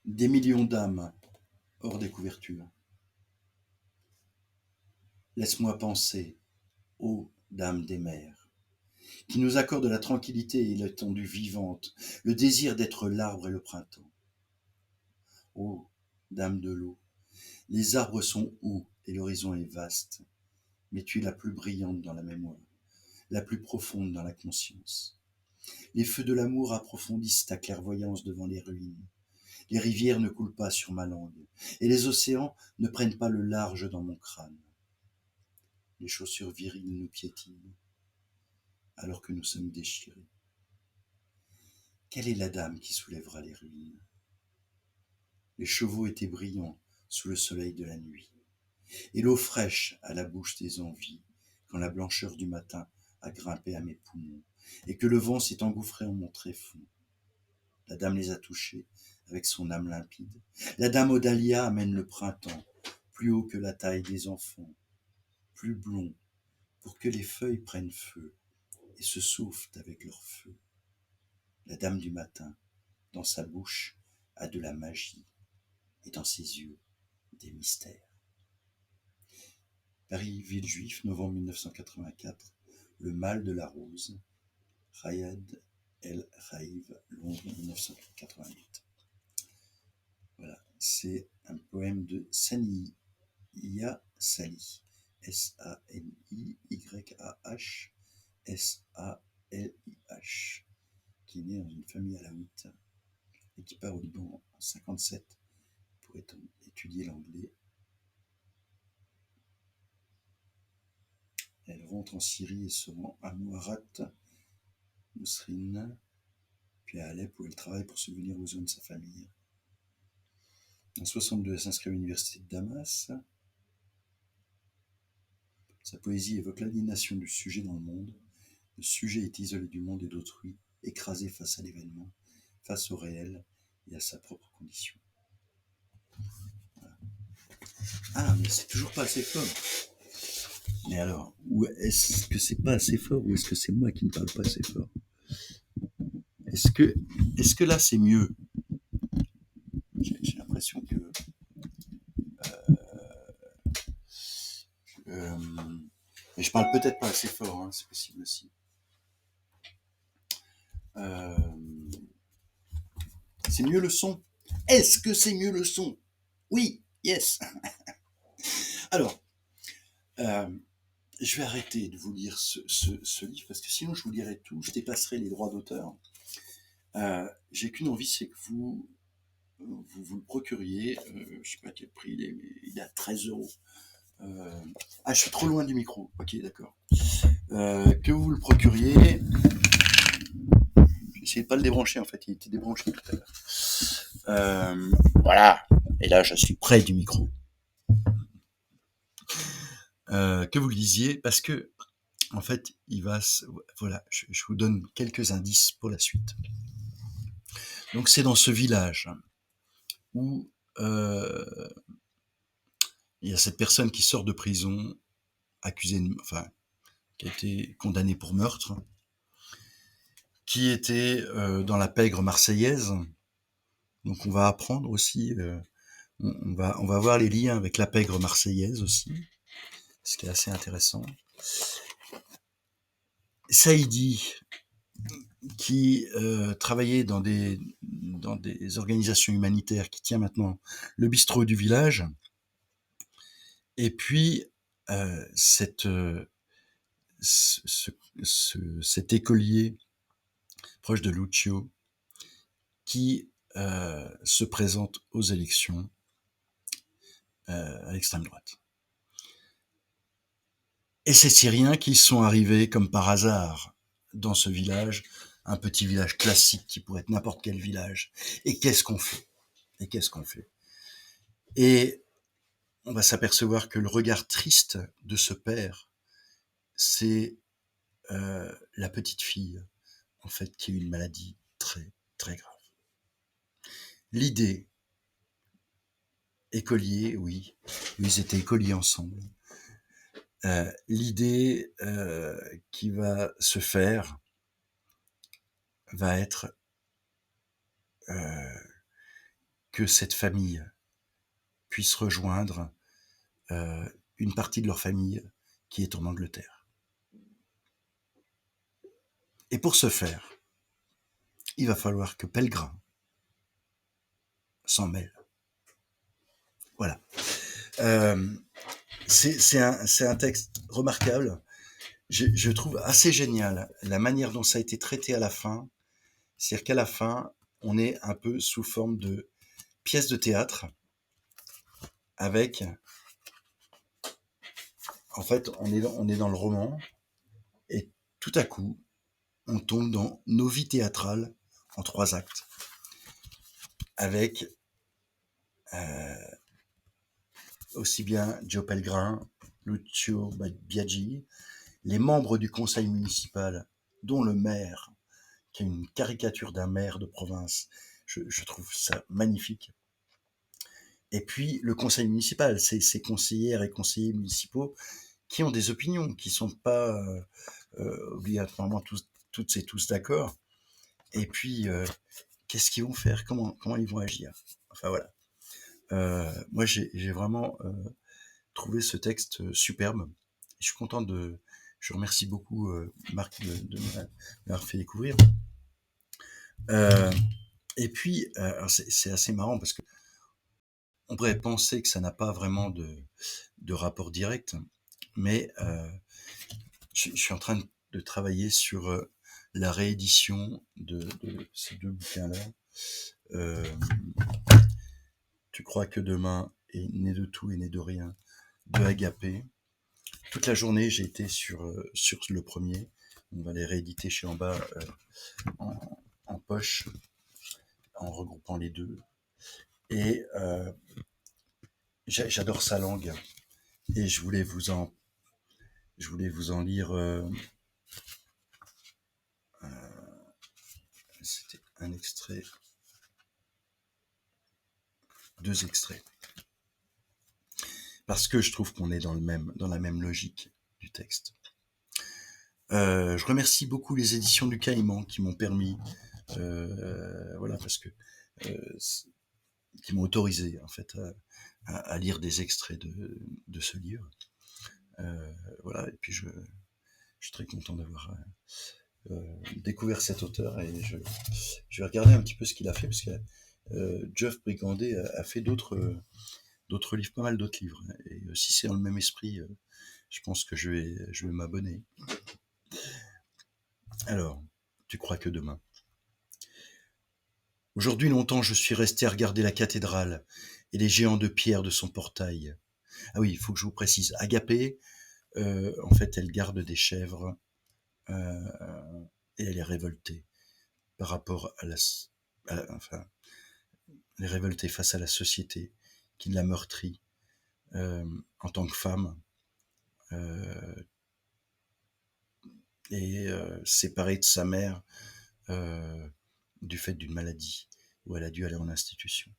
Des millions d'âmes hors des couvertures. Laisse-moi penser, ô dame des mers, qui nous accorde la tranquillité et l'étendue vivante, le désir d'être l'arbre et le printemps. Ô dame de l'eau, les arbres sont hauts et l'horizon est vaste, mais tu es la plus brillante dans la mémoire, la plus profonde dans la conscience. Les feux de l'amour approfondissent ta clairvoyance devant les ruines. Les rivières ne coulent pas sur ma langue, et les océans ne prennent pas le large dans mon crâne. Les chaussures viriles nous piétinent, alors que nous sommes déchirés. Quelle est la dame qui soulèvera les ruines? Les chevaux étaient brillants sous le soleil de la nuit, et l'eau fraîche à la bouche des envies, quand la blancheur du matin a grimpé à mes poumons, et que le vent s'est engouffré en mon tréfonds. La dame les a touchés avec son âme limpide. La dame aux dahlias amène le printemps, plus haut que la taille des enfants, plus blond, pour que les feuilles prennent feu et se soufflent avec leur feu. La dame du matin, dans sa bouche, a de la magie, et dans ses yeux, des mystères. Paris, Villejuif, novembre 1984, Le mal de la rose, Rayed El Raïv, Londres 1988. Voilà, c'est un poème de Saniya Salih, S-A-N-I-Y-A-H, S-A-L-I-H, qui est né dans une famille alaouite et qui part au Liban en 1957 pour étudier l'anglais Elle rentre en Syrie et se rend à Muarat, Mousserine, puis à Alep où elle travaille pour subvenir aux besoins de sa famille. En 62, elle s'inscrit à l'université de Damas. Sa poésie évoque l'aliénation du sujet dans le monde. Le sujet est isolé du monde et d'autrui, écrasé face à l'événement, face au réel et à sa propre condition. Voilà. Ah, mais c'est toujours pas assez fort. Mais alors, est-ce que c'est pas assez fort ou est-ce que c'est moi qui ne parle pas assez fort? Est-ce que là c'est mieux? J'ai l'impression que mais je parle peut-être pas assez fort, hein, c'est possible aussi. C'est mieux le son? Est-ce que c'est mieux le son? Oui, yes. Alors, je vais arrêter de vous lire ce livre parce que sinon je vous lirai tout, je dépasserai les droits d'auteur. J'ai qu'une envie, c'est que vous le procuriez. Je sais pas à quel prix il est, mais il est à 13 €. Ah, je suis trop loin du micro. Ok, d'accord. Que vous le procuriez. J'essayais de pas le débrancher en fait, il était débranché tout à l'heure. Voilà. Et là, je suis près du micro. Que vous le lisiez parce que en fait, voilà, je vous donne quelques indices pour la suite. Donc, c'est dans ce village où il y a cette personne qui sort de prison, accusée, qui a été condamnée pour meurtre, qui était dans la pègre marseillaise. Donc, on va apprendre aussi, on va voir les liens avec la pègre marseillaise aussi, ce qui est assez intéressant. Saïdi, qui travaillait dans des organisations humanitaires, qui tient maintenant le bistrot du village. Et puis, cet écolier proche de Lucio, qui se présente aux élections à l'extrême droite. Et ces Syriens qui sont arrivés comme par hasard dans ce village, un petit village classique qui pourrait être n'importe quel village. Et qu'est-ce qu'on fait? Et on va s'apercevoir que le regard triste de ce père, c'est la petite fille, en fait, qui a une maladie très, très grave. L'idée, écolier, oui, ils étaient écoliers ensemble. L'idée qui va se faire va être que cette famille puisse rejoindre une partie de leur famille qui est en Angleterre. Et pour ce faire, il va falloir que Pellegrin s'en mêle. Voilà. C'est un texte remarquable. Je trouve assez génial la manière dont ça a été traité à la fin. C'est-à-dire qu'à la fin, on est un peu sous forme de pièce de théâtre avec... En fait, on est dans le roman et tout à coup, on tombe dans nos vies théâtrales en 3 actes avec aussi bien Joe Pellegrin, Lucio Biaggi, les membres du conseil municipal, dont le maire, qui est une caricature d'un maire de province. Je trouve ça magnifique. Et puis, le conseil municipal, c'est ces conseillères et conseillers municipaux qui ont des opinions, qui ne sont pas obligatoirement toutes et tous d'accord. Et puis, qu'est-ce qu'ils vont faire? Comment ils vont agir? Enfin, voilà. Moi, j'ai vraiment trouvé ce texte superbe. Je suis content je remercie beaucoup Marc de m'avoir fait découvrir. Et puis, c'est assez marrant parce que on pourrait penser que ça n'a pas vraiment de rapport direct, mais je suis en train de travailler sur la réédition de ces 2 bouquins-là. Tu crois que demain est né de tout et né de rien, de Agapé, Toute la journée, j'ai été sur le premier. On va les rééditer chez En Bas en poche, en regroupant les deux. Et j'adore sa langue. Et je voulais vous en lire. C'était un extrait, 2 extraits, parce que je trouve qu'on est dans la même logique du texte. Je remercie beaucoup les éditions du Caïman qui m'ont permis, voilà, parce que qui m'ont autorisé en fait à lire des extraits de ce livre. Voilà, et puis je suis très content d'avoir découvert cet auteur, et je vais regarder un petit peu ce qu'il a fait, parce que Geoff Brigandet a fait d'autres livres, pas mal d'autres livres, et si c'est dans le même esprit, je pense que je vais m'abonner. Alors, tu crois que demain. Aujourd'hui longtemps je suis resté à regarder la cathédrale et les géants de pierre de son portail. Ah oui, il faut que je vous précise, Agapé, en fait, elle garde des chèvres, et elle est révoltée par rapport enfin, elle est révoltée face à la société qui l'a meurtrie en tant que femme, et séparée de sa mère du fait d'une maladie où elle a dû aller en institution.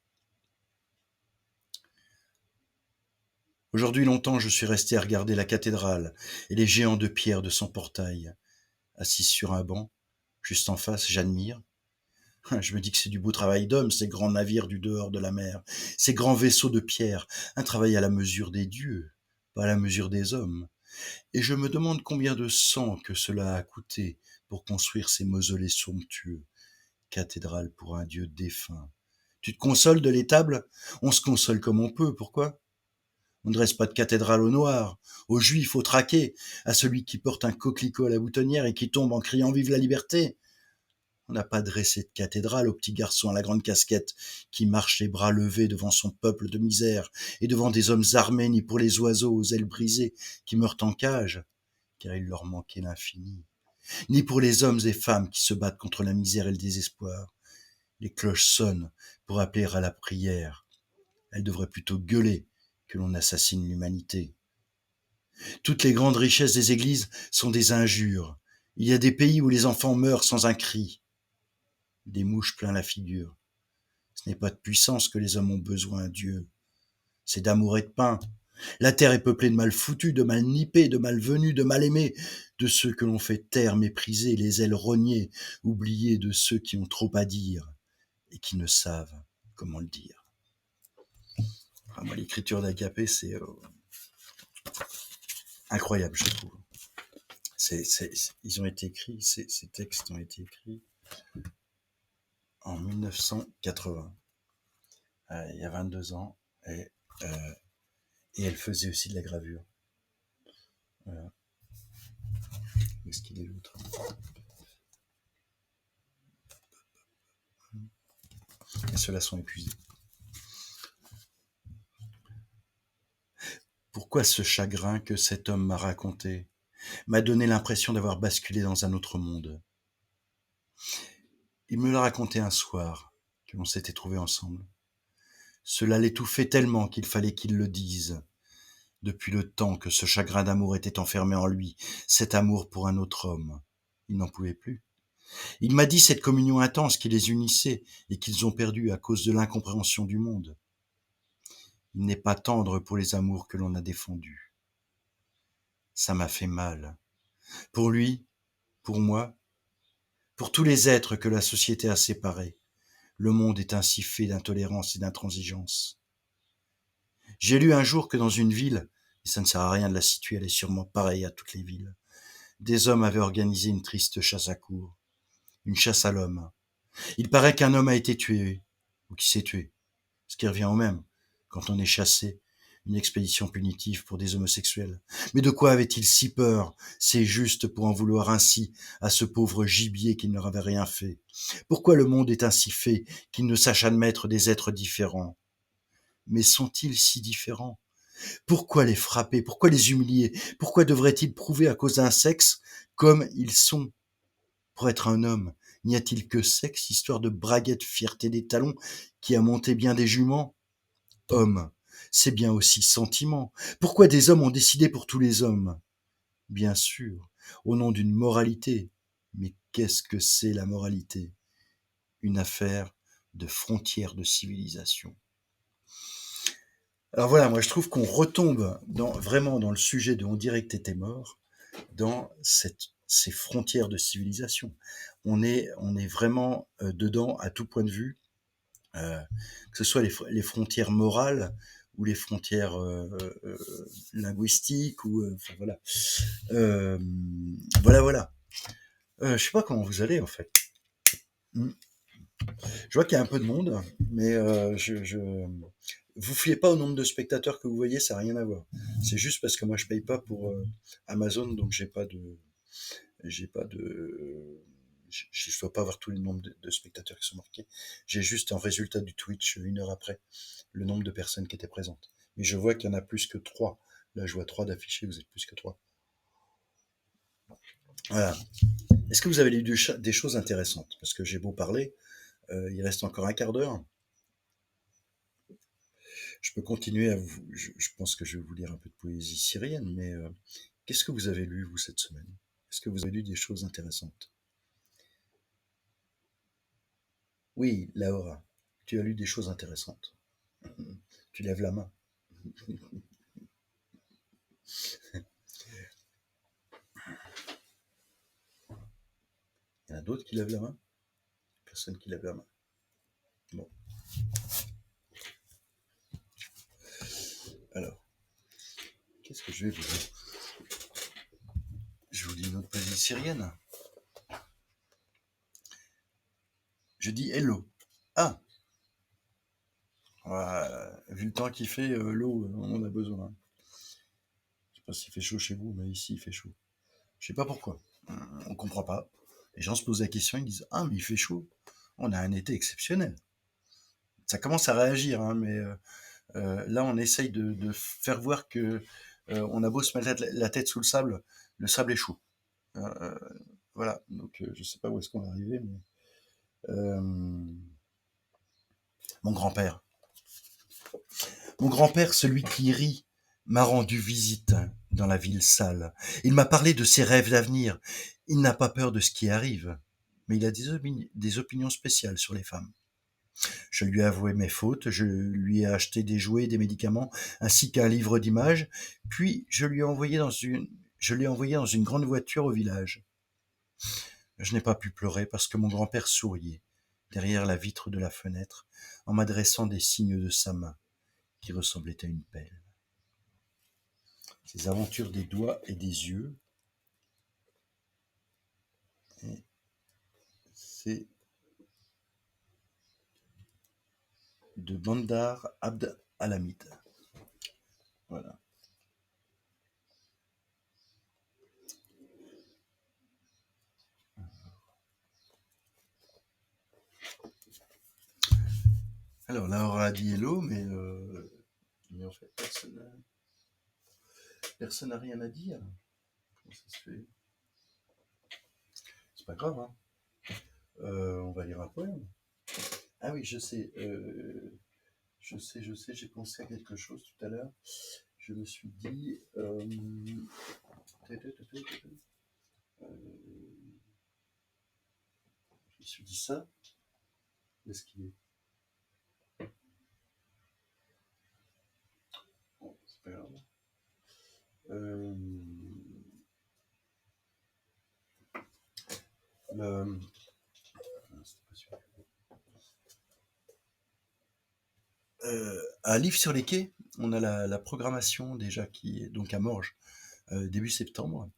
Aujourd'hui longtemps je suis resté à regarder la cathédrale et les géants de pierre de son portail. Assise sur un banc, juste en face, j'admire. Je me dis que c'est du beau travail d'homme, ces grands navires du dehors de la mer, ces grands vaisseaux de pierre, un travail à la mesure des dieux, pas à la mesure des hommes. Et je me demande combien de sang que cela a coûté pour construire ces mausolées somptueux, cathédrales pour un dieu défunt. Tu te consoles de l'étable? On se console comme on peut, pourquoi? On ne dresse pas de cathédrale au noir, aux juifs, aux traqués, à celui qui porte un coquelicot à la boutonnière et qui tombe en criant vive la liberté. On n'a pas dressé de cathédrale au petit garçon à la grande casquette qui marche les bras levés devant son peuple de misère et devant des hommes armés, ni pour les oiseaux aux ailes brisées qui meurent en cage, car il leur manquait l'infini, ni pour les hommes et femmes qui se battent contre la misère et le désespoir. Les cloches sonnent pour appeler à la prière. Elles devraient plutôt gueuler que l'on assassine l'humanité. Toutes les grandes richesses des églises sont des injures. Il y a des pays où les enfants meurent sans un cri. Des mouches plein la figure. Ce n'est pas de puissance que les hommes ont besoin, Dieu. C'est d'amour et de pain. La terre est peuplée de mal foutus, de mal nippés, de mal venus, de mal aimés, de ceux que l'on fait taire, mépriser, les ailes rognées, oubliés de ceux qui ont trop à dire et qui ne savent comment le dire. Ah, moi, l'écriture d'Agapé, c'est incroyable, je trouve. Ils ont été écrits, ces textes ont été écrits en 1980, il y a 22 ans, et elle faisait aussi de la gravure. Voilà. Où est-ce qu'il est l'autre? Et ceux-là sont épuisés. Pourquoi ce chagrin que cet homme m'a raconté m'a donné l'impression d'avoir basculé dans un autre monde? Il me l'a raconté un soir, que l'on s'était trouvés ensemble. Cela l'étouffait tellement qu'il fallait qu'il le dise. Depuis le temps que ce chagrin d'amour était enfermé en lui, cet amour pour un autre homme, il n'en pouvait plus. Il m'a dit cette communion intense qui les unissait et qu'ils ont perdue à cause de l'incompréhension du monde. Il n'est pas tendre pour les amours que l'on a défendus. Ça m'a fait mal. Pour lui, pour moi, pour tous les êtres que la société a séparés, le monde est ainsi fait d'intolérance et d'intransigeance. J'ai lu un jour que dans une ville, et ça ne sert à rien de la situer, elle est sûrement pareille à toutes les villes, des hommes avaient organisé une triste chasse à courre, une chasse à l'homme. Il paraît qu'un homme a été tué, ou qui s'est tué, ce qui revient au même, quand on est chassé, une expédition punitive pour des homosexuels. Mais de quoi avait-il si peur? C'est juste pour en vouloir ainsi à ce pauvre gibier qui ne leur avait rien fait. Pourquoi le monde est ainsi fait qu'il ne sache admettre des êtres différents? Mais sont-ils si différents? Pourquoi les frapper? Pourquoi les humilier? Pourquoi devraient-ils prouver à cause d'un sexe comme ils sont? Pour être un homme, n'y a-t-il que sexe, histoire de braguette, fierté des talons, qui a monté bien des juments? Homme, c'est bien aussi sentiment. Pourquoi des hommes ont décidé pour tous les hommes? Bien sûr, au nom d'une moralité. Mais qu'est-ce que c'est la moralité? Une affaire de frontières de civilisation. Alors voilà, moi je trouve qu'on retombe vraiment dans le sujet de On dirait que t'étais mort, dans ces frontières de civilisation. On est vraiment dedans à tout point de vue, euh, que ce soit les frontières morales ou les frontières linguistiques, ou enfin voilà. Euh, voilà. Je sais pas comment vous allez en fait. Hmm. Je vois qu'il y a un peu de monde, mais vous fiez pas au nombre de spectateurs que vous voyez, ça n'a rien à voir. C'est juste parce que moi je paye pas pour Amazon, donc je dois pas avoir tous les nombres de spectateurs qui sont marqués. J'ai juste un résultat du Twitch 1 heure après, le nombre de personnes qui étaient présentes. Mais je vois qu'il y en a plus que 3. Là, je vois 3 d'affichés, vous êtes plus que 3. Voilà. Est-ce que vous avez lu des choses intéressantes? Parce que j'ai beau parler, il reste encore un quart d'heure. Je peux continuer à vous. Je pense que je vais vous lire un peu de poésie syrienne, mais qu'est-ce que vous avez lu, vous, cette semaine? Est-ce que vous avez lu des choses intéressantes? Oui, Laura, tu as lu des choses intéressantes. Tu lèves la main. Il y en a d'autres qui lèvent la main? Personne qui lève la main. Bon, alors, qu'est-ce que je vais vous dire? Je vous dis une autre poésie syrienne. Je dis hello. Ah, vu le temps qu'il fait, l'eau, on en a besoin. Je sais pas s'il fait chaud chez vous, mais ici il fait chaud. Je sais pas pourquoi. On comprend pas. Les gens se posent la question, ils disent ah mais il fait chaud. On a un été exceptionnel. Ça commence à réagir, hein, mais là on essaye de faire voir que on a beau se mettre la tête sous le sable est chaud. Euh, voilà. Donc je sais pas où est-ce qu'on est arrivé, mais mon grand-père. Mon grand-père, celui qui rit, m'a rendu visite dans la ville sale. Il m'a parlé de ses rêves d'avenir. Il n'a pas peur de ce qui arrive, mais il a des opinions spéciales sur les femmes. Je lui ai avoué mes fautes, je lui ai acheté des jouets, des médicaments, ainsi qu'un livre d'images, puis je l'ai envoyé dans une grande voiture au village. Je n'ai pas pu pleurer parce que mon grand-père souriait derrière la vitre de la fenêtre en m'adressant des signes de sa main qui ressemblaient à une pelle. Ces aventures des doigts et des yeux, et c'est de Bandar Abd Alhamid. Voilà. Alors là, on a dit hello, mais en fait, personne n'a rien à dire. Comment ça se fait? C'est pas grave, hein. On va lire un poème. Ah oui, je sais, j'ai pensé à quelque chose tout à l'heure. Je me suis dit. Je me suis dit ça. Où est-ce qu'il est? Bon, c'est pas grave. Euh, le, à Livre sur les quais, on a la programmation déjà qui est donc à Morges, début septembre.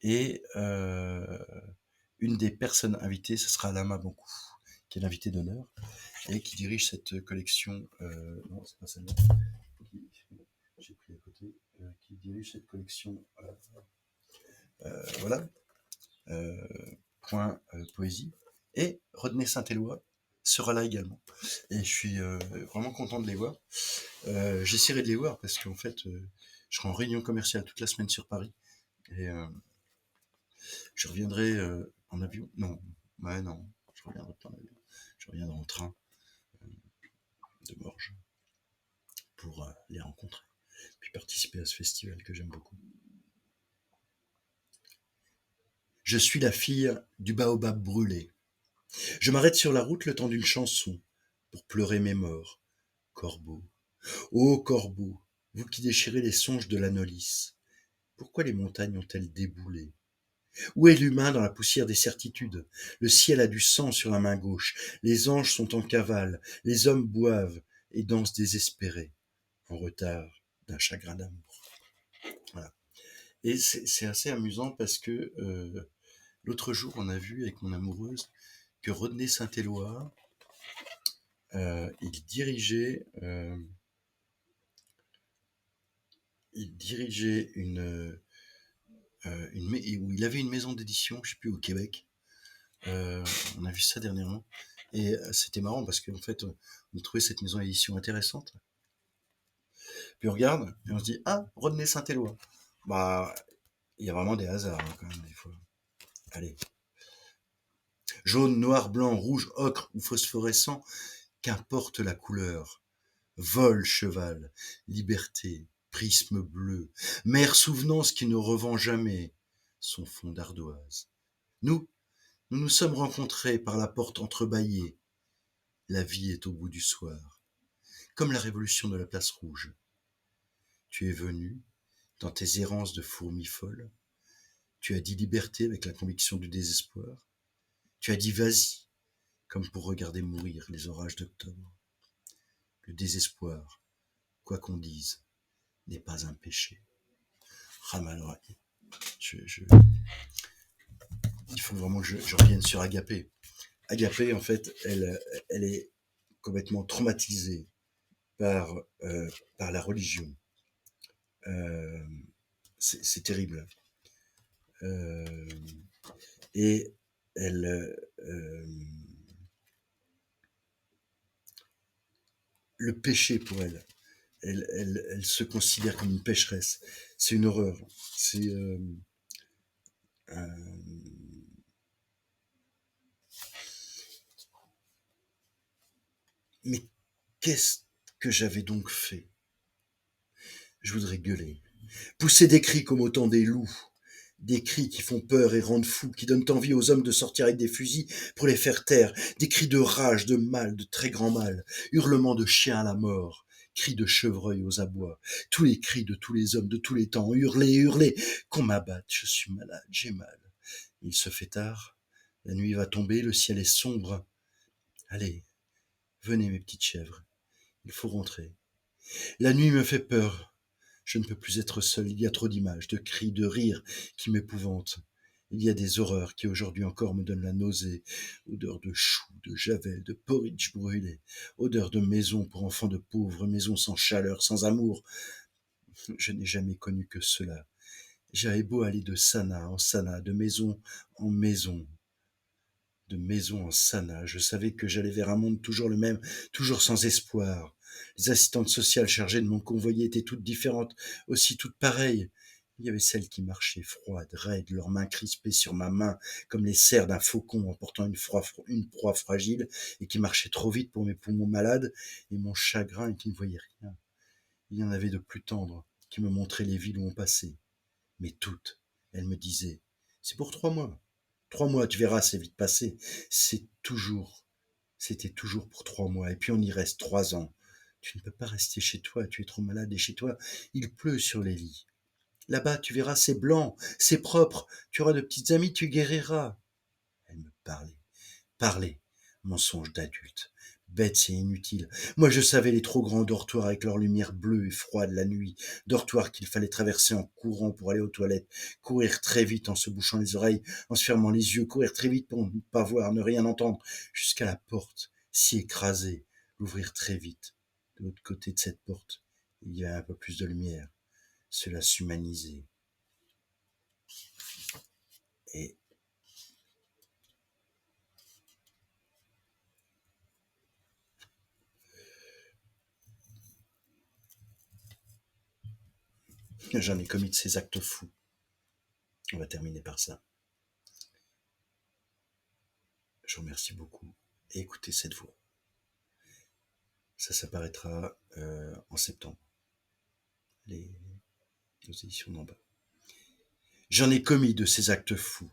Et une des personnes invitées, ce sera Lama Bonkou, qui est l'invité d'honneur et qui dirige cette collection. Non, c'est pas celle-là. J'ai pris à côté. Qui dirige cette collection. Voilà. Euh, point poésie. Et Rodney Saint-Éloi sera là également. Et je suis vraiment content de les voir. J'essaierai de les voir parce qu'en fait, je serai en réunion commerciale toute la semaine sur Paris et je reviendrai en avion. Non, ouais, non, je reviendrai pas en avion. Je reviendrai en train de Morges pour les rencontrer, puis participer à ce festival que j'aime beaucoup. Je suis la fille du baobab brûlé. Je m'arrête sur la route le temps d'une chanson pour pleurer mes morts. Corbeau, ô corbeau, vous qui déchirez les songes de l'anolis, pourquoi les montagnes ont-elles déboulé? Où est l'humain dans la poussière des certitudes? Le ciel a du sang sur la main gauche, les anges sont en cavale, les hommes boivent et dansent désespérés, en retard d'un chagrin d'amour. Voilà. Et c'est assez amusant parce que l'autre jour, on a vu avec mon amoureuse que Rodney Saint-Éloi, il dirigeait où il avait une maison d'édition, je sais plus, au Québec. On a vu ça dernièrement. Et c'était marrant parce qu'en fait, on trouvait cette maison d'édition intéressante. Puis on regarde et on se dit, ah, Rodney Saint-Éloi. Bah, il y a vraiment des hasards hein, quand même des fois. Allez. Jaune, noir, blanc, rouge, ocre ou phosphorescent, qu'importe la couleur. Vol, cheval, liberté, prisme bleu, mère souvenance qui ne revend jamais son fond d'ardoise. Nous nous sommes rencontrés par la porte entrebâillée. La vie est au bout du soir, comme la révolution de la place rouge. Tu es venu, dans tes errances de fourmi folle, tu as dit liberté avec la conviction du désespoir, tu as dit vas-y, comme pour regarder mourir les orages d'octobre. Le désespoir, quoi qu'on dise, n'est pas un péché. Ramal, il faut vraiment que je revienne sur Agapé. Agapé, en fait, elle est complètement traumatisée par, par la religion. C'est terrible. Et elle, le péché pour elle, elle se considère comme une pécheresse. C'est une horreur. C'est mais qu'est-ce que j'avais donc fait? Je voudrais gueuler, pousser des cris comme autant des loups, des cris qui font peur et rendent fous, qui donnent envie aux hommes de sortir avec des fusils pour les faire taire, des cris de rage, de mal, de très grand mal, hurlements de chiens à la mort, cris de chevreuil aux abois, tous les cris de tous les hommes de tous les temps, hurler, hurler, qu'on m'abatte, je suis malade, j'ai mal. Il se fait tard, la nuit va tomber, le ciel est sombre. Allez, venez mes petites chèvres, il faut rentrer. La nuit me fait peur. Je ne peux plus être seul. Il y a trop d'images, de cris, de rires qui m'épouvantent. Il y a des horreurs qui aujourd'hui encore me donnent la nausée. Odeur de choux, de javel, de porridge brûlé. Odeur de maison pour enfants de pauvres, maison sans chaleur, sans amour. Je n'ai jamais connu que cela. J'avais beau aller de sana en sana, de maison en maison, de maison en sana. Je savais que j'allais vers un monde toujours le même, toujours sans espoir. Les assistantes sociales chargées de mon convoyer étaient toutes différentes, aussi toutes pareilles. Il y avait celles qui marchaient froides, raides, leurs mains crispées sur ma main, comme les serres d'un faucon emportant une proie fragile, et qui marchaient trop vite pour mes poumons malades, et mon chagrin et qui ne voyaient rien. Il y en avait de plus tendres, qui me montraient les villes où on passait. Mais toutes, elles me disaient, c'est pour 3 mois. 3 mois, tu verras, c'est vite passé. C'était toujours pour 3 mois. Et puis on y reste 3 ans. Tu ne peux pas rester chez toi, tu es trop malade et chez toi, il pleut sur les lits. Là-bas, tu verras, c'est blanc, c'est propre, tu auras de petites amies, tu guériras. Elle me parlait, mensonge d'adulte, bête et inutile. Moi, je savais les trop grands dortoirs avec leur lumière bleue et froide la nuit, dortoirs qu'il fallait traverser en courant pour aller aux toilettes, courir très vite en se bouchant les oreilles, en se fermant les yeux, courir très vite pour ne pas voir, ne rien entendre, jusqu'à la porte, si écrasée, l'ouvrir très vite. De l'autre côté de cette porte, il y avait un peu plus de lumière. Cela s'humanisait. Et J'en ai commis de ces actes fous. On va terminer par ça. Je vous remercie beaucoup. Et écoutez cette voix. Ça s'apparaîtra en septembre. Aux éditions d'en bas. J'en ai commis de ces actes fous,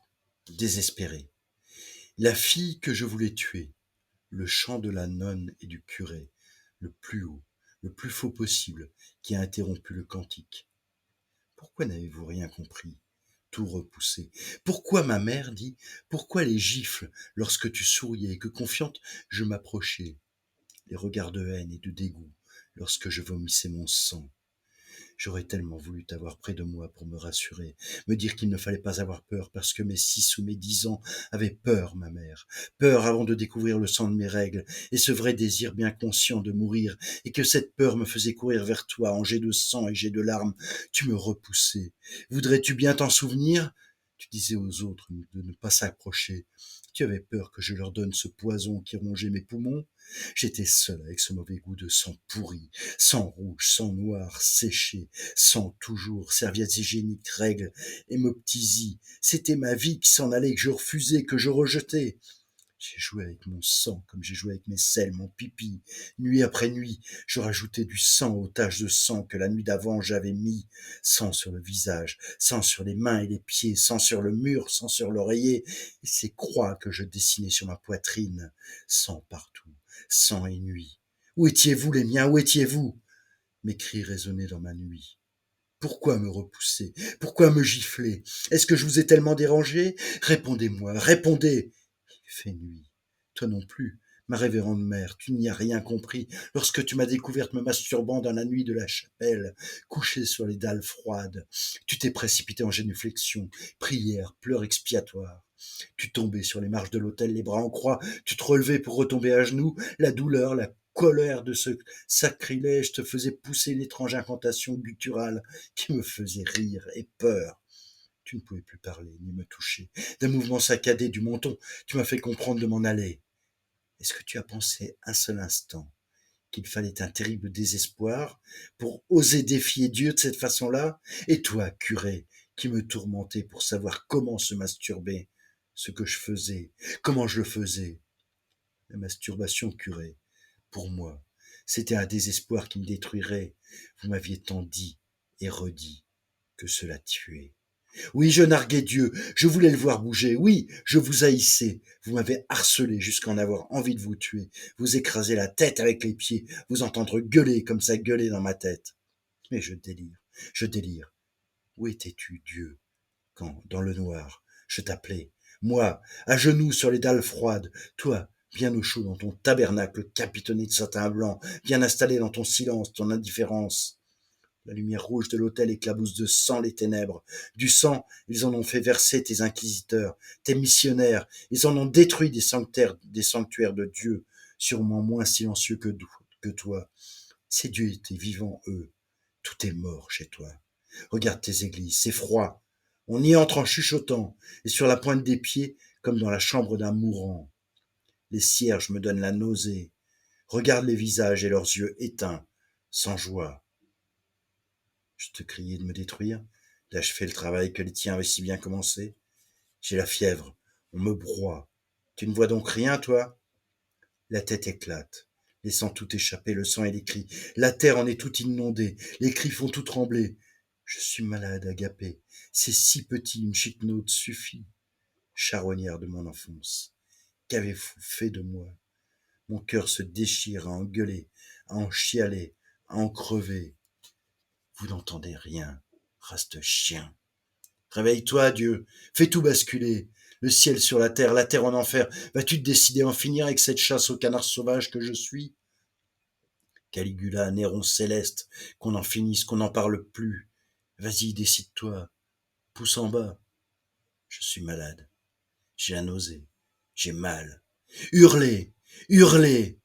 désespérés. La fille que je voulais tuer, le chant de la nonne et du curé, le plus haut, le plus faux possible, qui a interrompu le cantique. Pourquoi n'avez-vous rien compris? Tout repoussé. Pourquoi ma mère dit, pourquoi les gifles lorsque tu souriais et que confiante je m'approchais? Les regards de haine et de dégoût lorsque je vomissais mon sang. J'aurais tellement voulu t'avoir près de moi pour me rassurer, me dire qu'il ne fallait pas avoir peur parce que mes 6 ou mes 10 ans avaient peur, ma mère, peur avant de découvrir le sang de mes règles et ce vrai désir bien conscient de mourir et que cette peur me faisait courir vers toi en jets de sang et jets de larmes. Tu me repoussais. Voudrais-tu bien t'en souvenir? Tu disais aux autres de ne pas s'approcher. Tu avais peur que je leur donne ce poison qui rongeait mes poumons. J'étais seul avec ce mauvais goût de sang pourri, sang rouge, sang noir, séché, sang toujours, serviettes hygiéniques, règles, hémoptysie. C'était ma vie qui s'en allait, que je refusais, que je rejetais. J'ai joué avec mon sang, comme j'ai joué avec mes selles, mon pipi. Nuit après nuit, je rajoutais du sang aux taches de sang que la nuit d'avant j'avais mis. Sang sur le visage, sang sur les mains et les pieds, sang sur le mur, sang sur l'oreiller, et ces croix que je dessinais sur ma poitrine. Sang partout, sang et nuit. Où étiez-vous, les miens, où étiez-vous? Mes cris résonnaient dans ma nuit. Pourquoi me repousser? Pourquoi me gifler? Est-ce que je vous ai tellement dérangé? Répondez-moi, répondez! Il fait nuit. Toi non plus, ma révérende mère, tu n'y as rien compris lorsque tu m'as découverte me masturbant dans la nuit de la chapelle, couché sur les dalles froides. Tu t'es précipité en génuflexion, prière, pleurs expiatoires. Tu tombais sur les marches de l'autel, les bras en croix, tu te relevais pour retomber à genoux, la douleur, la colère de ce sacrilège te faisait pousser une étrange incantation gutturale qui me faisait rire et peur. Tu ne pouvais plus parler, ni me toucher. D'un mouvement saccadé du menton, tu m'as fait comprendre de m'en aller. Est-ce que tu as pensé un seul instant qu'il fallait un terrible désespoir pour oser défier Dieu de cette façon-là? Et toi, curé, qui me tourmentais pour savoir comment se masturber, ce que je faisais, comment je le faisais. La masturbation, curé, pour moi, c'était un désespoir qui me détruirait. Vous m'aviez tant dit et redit que cela tuait. Oui, je narguais Dieu, je voulais le voir bouger, oui, je vous haïssais, vous m'avez harcelé jusqu'à en avoir envie de vous tuer, vous écraser la tête avec les pieds, vous entendre gueuler comme ça gueulait dans ma tête. Mais je délire, je délire. Où étais-tu, Dieu, quand, dans le noir, je t'appelais, moi, à genoux sur les dalles froides, toi, bien au chaud dans ton tabernacle capitonné de satin blanc, bien installé dans ton silence, ton indifférence. La lumière rouge de l'autel éclabousse de sang les ténèbres. Du sang, ils en ont fait verser tes inquisiteurs, tes missionnaires. Ils en ont détruit des sanctuaires de Dieu, sûrement moins silencieux que toi. Ces dieux étaient vivants, eux. Tout est mort chez toi. Regarde tes églises, c'est froid. On y entre en chuchotant, et sur la pointe des pieds, comme dans la chambre d'un mourant. Les cierges me donnent la nausée. Regarde les visages et leurs yeux éteints, sans joie. Je te criais de me détruire, d'achever le travail que les tiens avaient si bien commencé. J'ai la fièvre, on me broie. Tu ne vois donc rien, toi? La tête éclate, laissant tout échapper, le sang et les cris. La terre en est toute inondée, les cris font tout trembler. Je suis malade, agapé. C'est si petit, une chiquenaude suffit. Charognard de mon enfance, qu'avez-vous fait de moi? Mon cœur se déchire à en gueuler, à en chialer, à en crever. Vous n'entendez rien, race de chien. Réveille-toi, Dieu, fais tout basculer. Le ciel sur la terre en enfer. Vas-tu te décider à en finir avec cette chasse aux canards sauvages que je suis? Caligula, Néron céleste, qu'on en finisse, qu'on n'en parle plus. Vas-y, décide-toi, pousse en bas. Je suis malade, j'ai la nausée, j'ai mal. Hurlez, hurlez.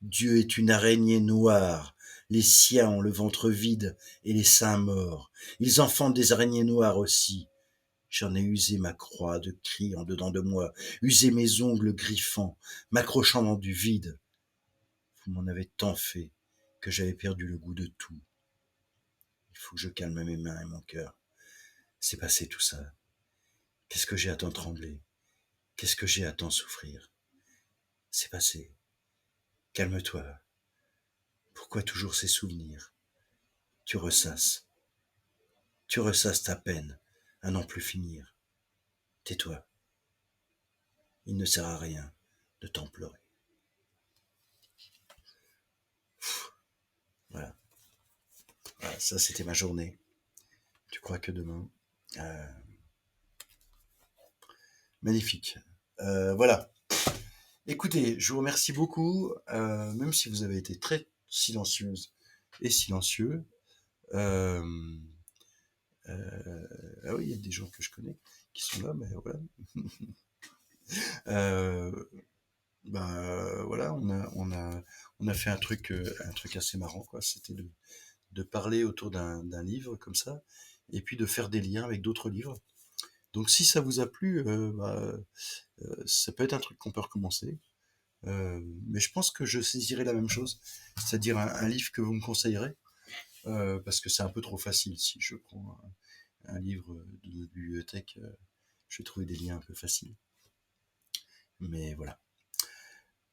Dieu est une araignée noire. Les siens ont le ventre vide et les seins morts. Ils enfantent des araignées noires aussi. J'en ai usé ma croix de cris en dedans de moi, usé mes ongles griffants, m'accrochant dans du vide. Vous m'en avez tant fait que j'avais perdu le goût de tout. Il faut que je calme mes mains et mon cœur. C'est passé tout ça. Qu'est-ce que j'ai à tant trembler? Qu'est-ce que j'ai à tant souffrir? C'est passé. Calme-toi. Pourquoi toujours ces souvenirs? Tu ressasses. Tu ressasses ta peine à n'en plus finir. Tais-toi. Il ne sert à rien de t'en pleurer. Voilà. Voilà, ça c'était ma journée. Tu crois que demain magnifique. Voilà. Écoutez, je vous remercie beaucoup, même si vous avez été très silencieuse et silencieux. Euh, ah oui, il y a des gens que je connais qui sont là, mais voilà. Euh, voilà, on a fait un truc assez marrant, quoi. C'était de parler autour d'un livre comme ça, et puis de faire des liens avec d'autres livres. Donc si ça vous a plu, ça peut être un truc qu'on peut recommencer. Mais je pense que je saisirai la même chose, c'est-à-dire un livre que vous me conseillerez, parce que c'est un peu trop facile. Si je prends un livre de notre bibliothèque, je vais trouver des liens un peu faciles. Mais voilà.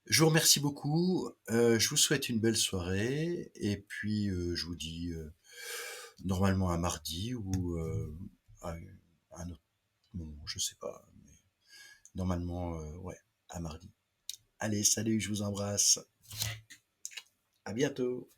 Je vous remercie beaucoup. Je vous souhaite une belle soirée. Et puis, je vous dis normalement à mardi ou à un autre moment, je sais pas. Mais normalement, ouais, à mardi. Allez, salut, je vous embrasse. À bientôt.